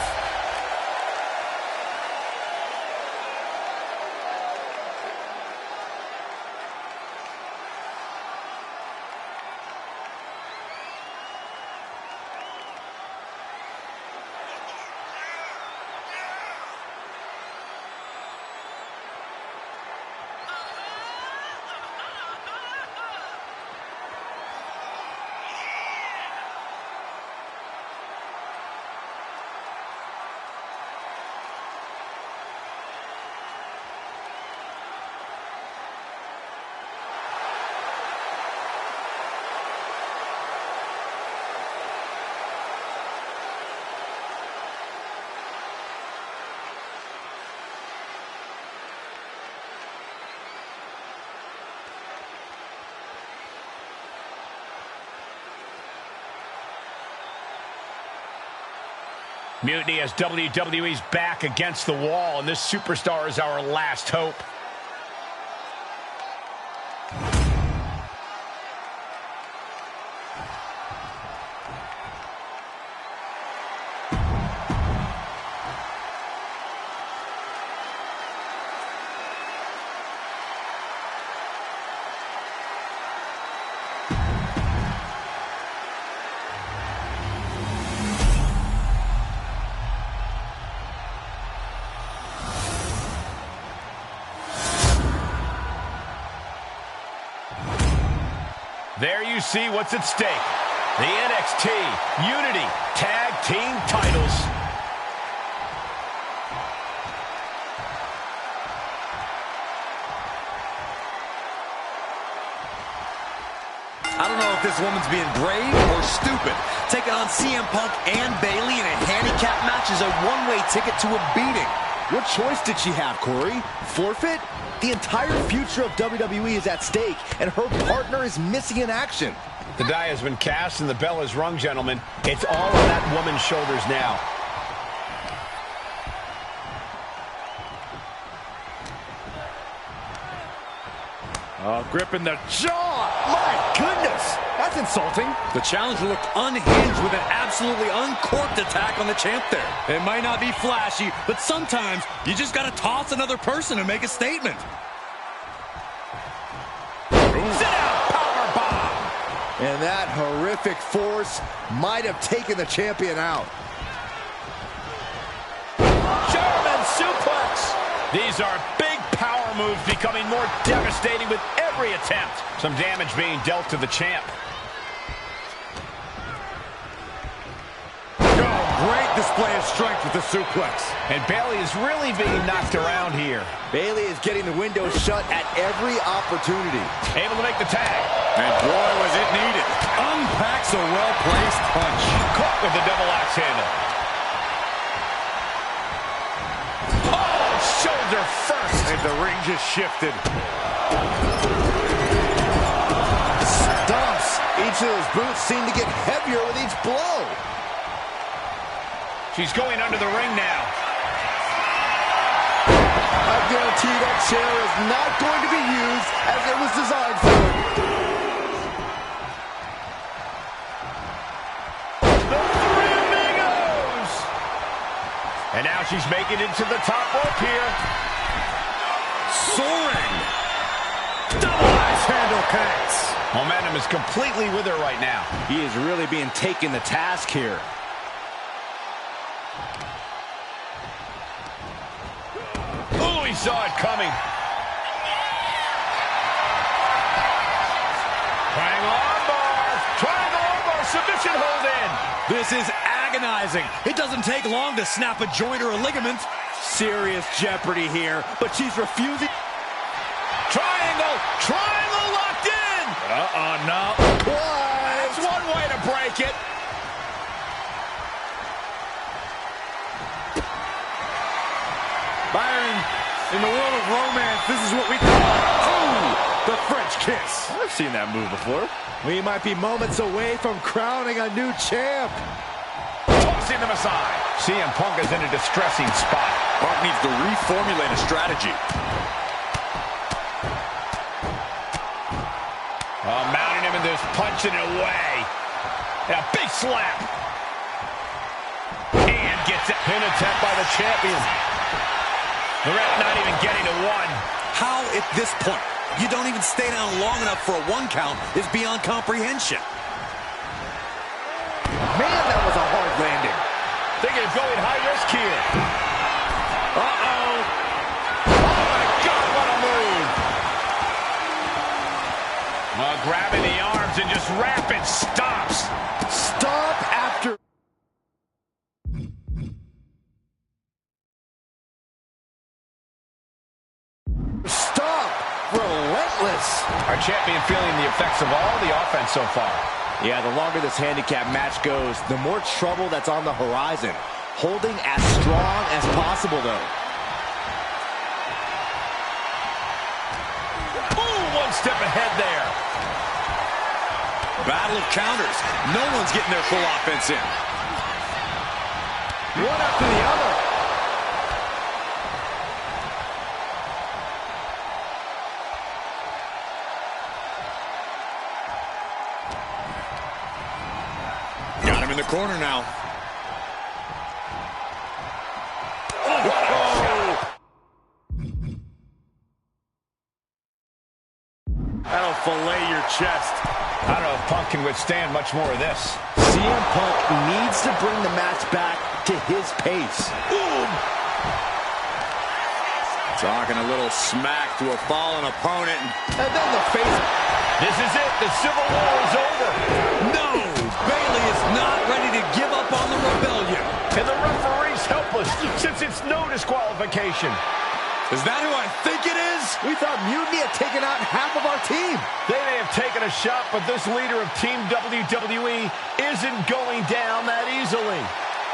Mutiny has WWE's back against the wall, and this superstar is our last hope. There you see what's at stake. The NXT Unity Tag Team titles. I don't know if this woman's being brave or stupid. Taking on CM Punk and Bayley in a handicap match is a one-way ticket to a beating. What choice did she have, Corey? Forfeit? The entire future of WWE is at stake, and her partner is missing in action. The die has been cast and the bell is rung, gentlemen. It's all on that woman's shoulders now. Oh, gripping the jaw. My goodness, that's insulting. The challenger looked unhinged with an absolutely uncorked attack on the champ there. It might not be flashy, but sometimes you just got to toss another person and make a statement. Sit down, powerbomb. And that horrific force might have taken the champion out. German suplex. These are big power moves becoming more devastating with every attempt. Some damage being dealt to the champ. Oh, great display of strength with the suplex. And Bayley is really being knocked around here. Bayley is getting the window shut at every opportunity. Able to make the tag. And boy, was it needed. Unpacks a well-placed punch. Caught with the double axe handle. Oh, shoulder first. And the ring just shifted. Stomps. Each of those boots seem to get heavier with each blow. She's going under the ring now. I guarantee that chair is not going to be used as it was designed for. The Three Amigos! And now she's making it to the top rope here. Soaring. Double axe handle connects. Momentum is completely with her right now. He is really being taken to task here. Oh, he saw it coming. Triangle armbar, submission hold in. This is agonizing. It doesn't take long to snap a joint or a ligament. Serious jeopardy here, but she's refusing. Triangle locked in. No. That's one way to break it. Byron, in the world of romance, this is what we call French kiss. I've seen that move before. We might be moments away from crowning a new champ. Tossing them aside. CM Punk is in a distressing spot. Punk needs to reformulate a strategy. Mounting him and just punching it away. And a big slap. And gets it. Pin attempt by the champion. The ref not even getting to one. How at this point you don't even stay down long enough for a 1 count is beyond comprehension. Man, that was a hard landing. Thinking of going high risk here. Uh-oh. Oh, my God, what a move. Grabbing the arms and just rapid stops. Stop after... Stop. Relentless. Our champion feeling the effects of all the offense so far. Yeah, the longer this handicap match goes, the more trouble that's on the horizon. Holding as strong as possible, though. Ooh, one step ahead there. Battle of counters. No one's getting their full offense in. One after the other. Got him in the corner now. That'll fillet your chest. I don't know if Punk can withstand much more of this. CM Punk needs to bring the match back to his pace. Boom! Talking a little smack to a fallen opponent. And then the face. This is it. The Civil War is over. No! Bayley is not ready to give up on the rebellion. And the referee's helpless since it's no disqualification. Is that who I think it is? We thought Mutiny had taken out half of our team. They may have taken a shot, but this leader of Team WWE isn't going down that easily.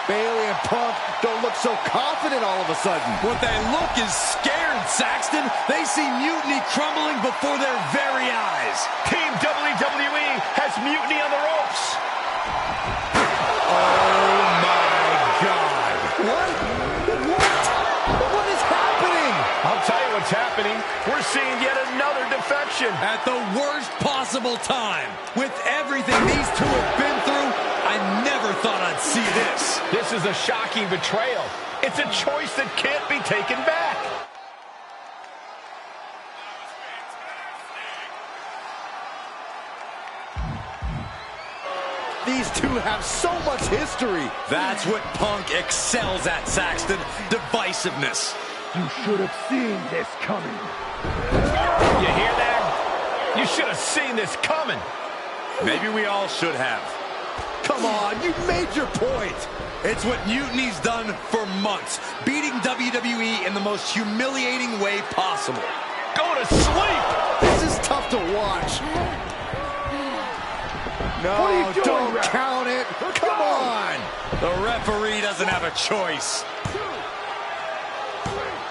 Bayley and Punk don't look so confident all of a sudden. What they look is scared, Saxton. They see Mutiny crumbling before their very eyes. Team WWE has Mutiny on the ropes. Oh, my God. What? What is happening? I'll tell you what's happening. We're seeing yet another defection. At the worst possible time. With everything these two have been through, I never thought I'd see this. This is a shocking betrayal. It's a choice that can't be taken back. These two have so much history. That's what Punk excels at, Saxton. Divisiveness. You should have seen this coming. You hear that? You should have seen this coming. Maybe we all should have. Come on, you made your point. It's what Mutiny's done for months, beating WWE in the most humiliating way possible. Go to sleep. This is tough to watch. No, don't count it. Come on. The referee doesn't have a choice.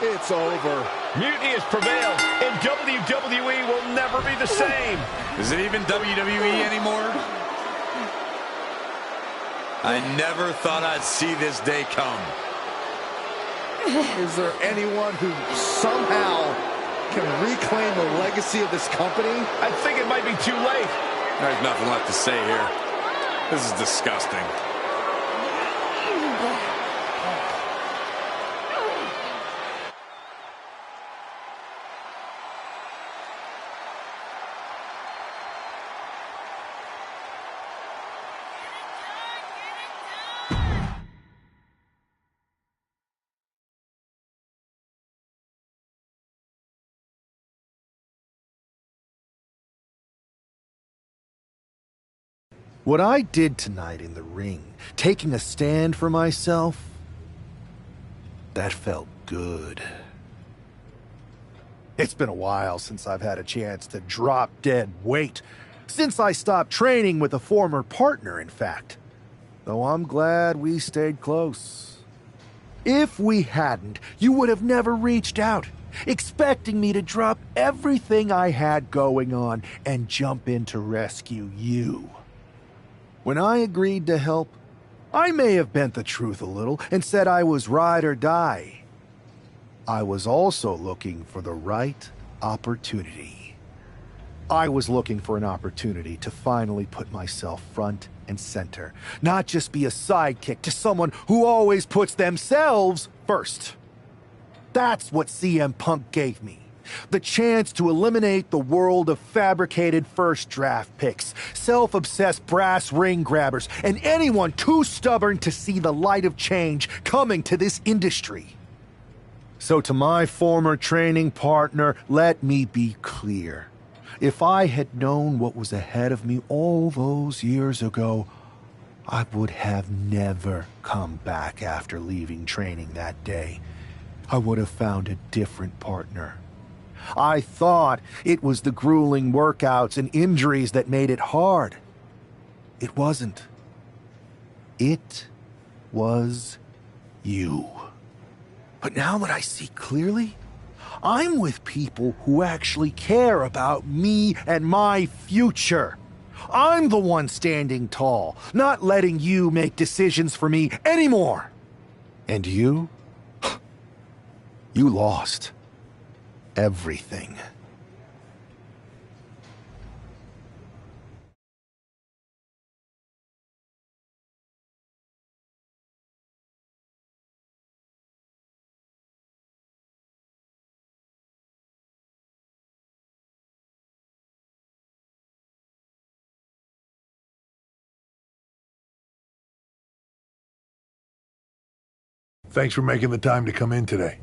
It's over. Mutiny has prevailed, and WWE will never be the same. Is it even WWE anymore? I never thought I'd see this day come. Is there anyone who somehow can reclaim the legacy of this company? I think it might be too late. There's nothing left to say here. This is disgusting. What I did tonight in the ring, taking a stand for myself, that felt good. It's been a while since I've had a chance to drop dead weight. Since I stopped training with a former partner, in fact. Though I'm glad we stayed close. If we hadn't, you would have never reached out. expecting me to drop everything I had going on and jump in to rescue you. When I agreed to help, I may have bent the truth a little and said I was ride or die. I was also looking for the right opportunity. I was looking for an opportunity to finally put myself front and center, not just be a sidekick to someone who always puts themselves first. That's what CM Punk gave me. The chance to eliminate the world of fabricated first draft picks, self-obsessed brass ring grabbers, and anyone too stubborn to see the light of change coming to this industry. So to my former training partner, let me be clear. If I had known what was ahead of me all those years ago, I would have never come back after leaving training that day. I would have found a different partner. I thought it was the grueling workouts and injuries that made it hard. It wasn't. It was you. But now that I see clearly, I'm with people who actually care about me and my future. I'm the one standing tall, not letting you make decisions for me anymore. And you? You lost everything. Thanks for making the time to come in today.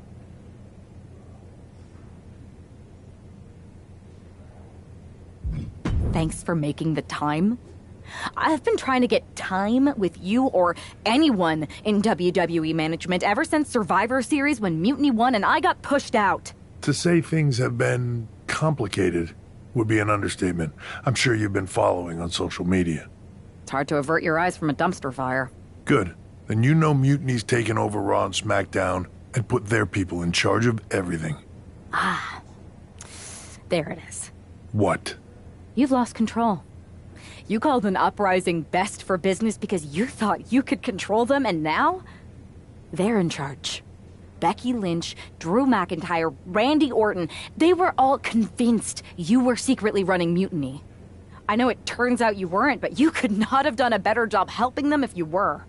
Thanks for making the time. I've been trying to get time with you or anyone in WWE management ever since Survivor Series when Mutiny won and I got pushed out. To say things have been complicated would be an understatement. I'm sure you've been following on social media. It's hard to avert your eyes from a dumpster fire. Good. Then you know Mutiny's taken over Raw and SmackDown and put their people in charge of everything. Ah. There it is. What? You've lost control. You called an uprising best for business because you thought you could control them, and now they're in charge. Becky Lynch, Drew McIntyre, Randy Orton, they were all convinced you were secretly running Mutiny. I know it turns out you weren't, but you could not have done a better job helping them if you were.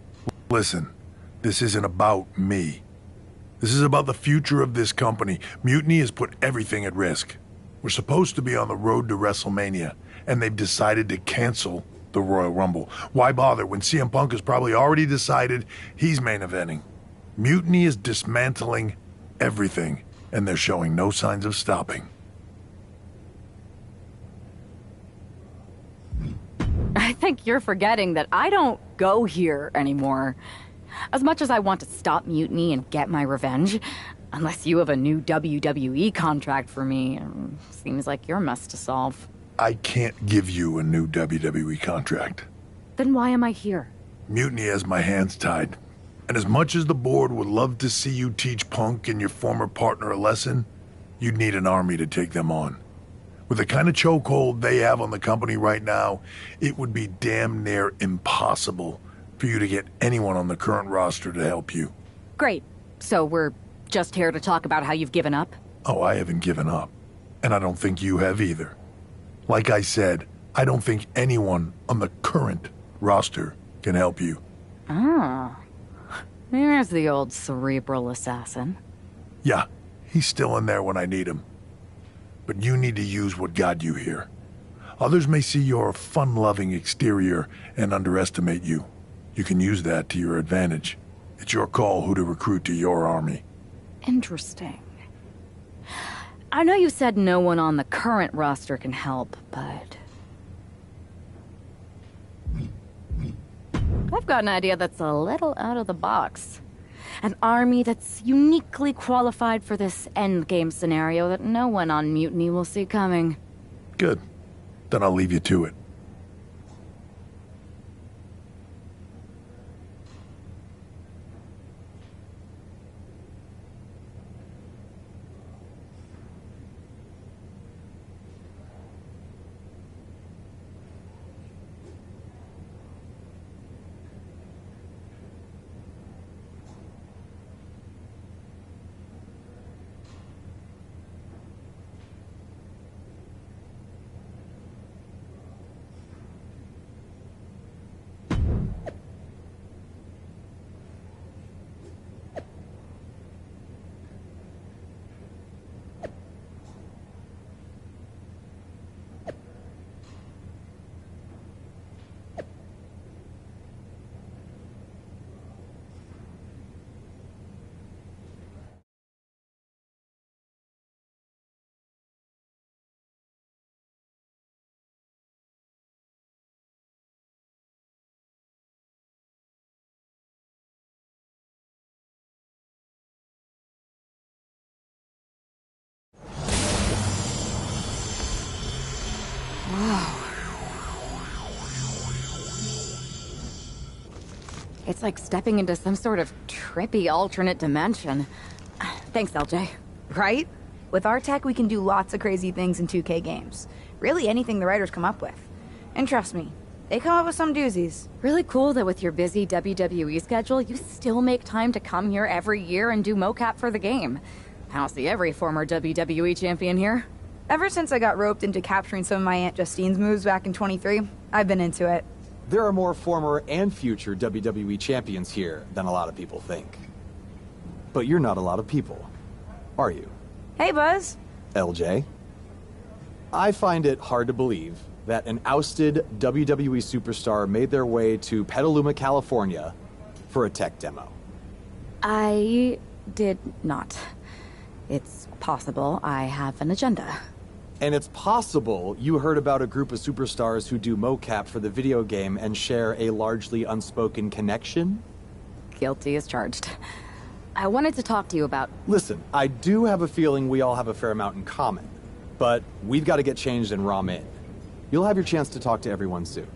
Listen, this isn't about me. This is about the future of this company. Mutiny has put everything at risk. We're supposed to be on the road to WrestleMania, and they've decided to cancel the Royal Rumble. Why bother when CM Punk has probably already decided he's main eventing? Mutiny is dismantling everything, and they're showing no signs of stopping. I think you're forgetting that I don't go here anymore. As much as I want to stop Mutiny and get my revenge, unless you have a new WWE contract for me, seems like your mess to solve. I can't give you a new WWE contract. Then why am I here? Mutiny has my hands tied. And as much as the board would love to see you teach Punk and your former partner a lesson, you'd need an army to take them on. With the kind of chokehold they have on the company right now, it would be damn near impossible for you to get anyone on the current roster to help you. Great. So we're just here to talk about how you've given up? Oh, I haven't given up. And I don't think you have either. Like I said, I don't think anyone on the current roster can help you. Oh. There's the old cerebral assassin. Yeah, he's still in there when I need him. But you need to use what got you here. Others may see your fun-loving exterior and underestimate you. You can use that to your advantage. It's your call who to recruit to your army. Interesting. I know you said no one on the current roster can help, but I've got an idea that's a little out of the box. An army that's uniquely qualified for this endgame scenario that no one on Mutiny will see coming. Good. Then I'll leave you to it. It's like stepping into some sort of trippy alternate dimension. Thanks, LJ. Right? With our tech, we can do lots of crazy things in 2K games. Really anything the writers come up with. And trust me, they come up with some doozies. Really cool that with your busy WWE schedule, you still make time to come here every year and do mocap for the game. I don't see every former WWE champion here. Ever since I got roped into capturing some of my Aunt Justine's moves back in 23, I've been into it. There are more former and future WWE champions here than a lot of people think. But you're not a lot of people, are you? Hey, Buzz. LJ? I find it hard to believe that an ousted WWE superstar made their way to Petaluma, California for a tech demo. I did not. It's possible I have an agenda. And it's possible you heard about a group of superstars who do mocap for the video game and share a largely unspoken connection? Guilty as charged. I wanted to talk to you about... Listen, I do have a feeling we all have a fair amount in common, but we've got to get changed in ROM in. You'll have your chance to talk to everyone soon.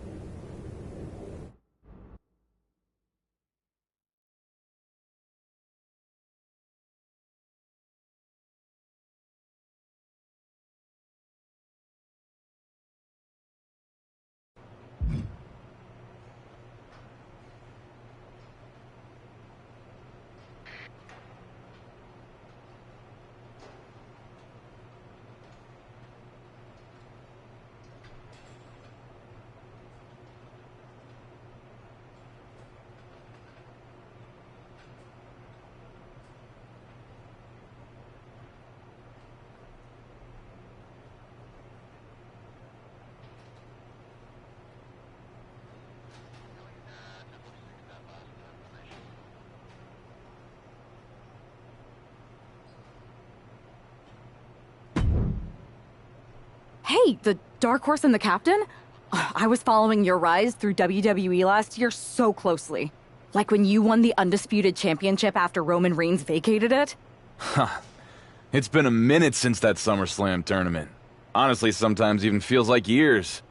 Hey, the Dark Horse and the Captain? I was following your rise through WWE last year so closely. Like when you won the Undisputed Championship after Roman Reigns vacated it. Huh. It's been a minute since that SummerSlam tournament. Honestly, sometimes even feels like years.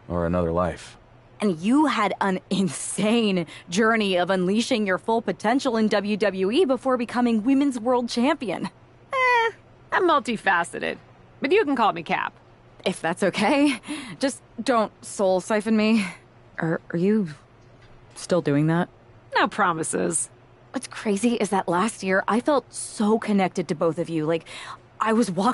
Or another life. And you had an insane journey of unleashing your full potential in WWE before becoming Women's World Champion. I'm multifaceted. But you can call me Cap. If that's okay. Just don't soul siphon me. Are you still doing that? No promises. What's crazy is that last year I felt so connected to both of you. Like, I was walking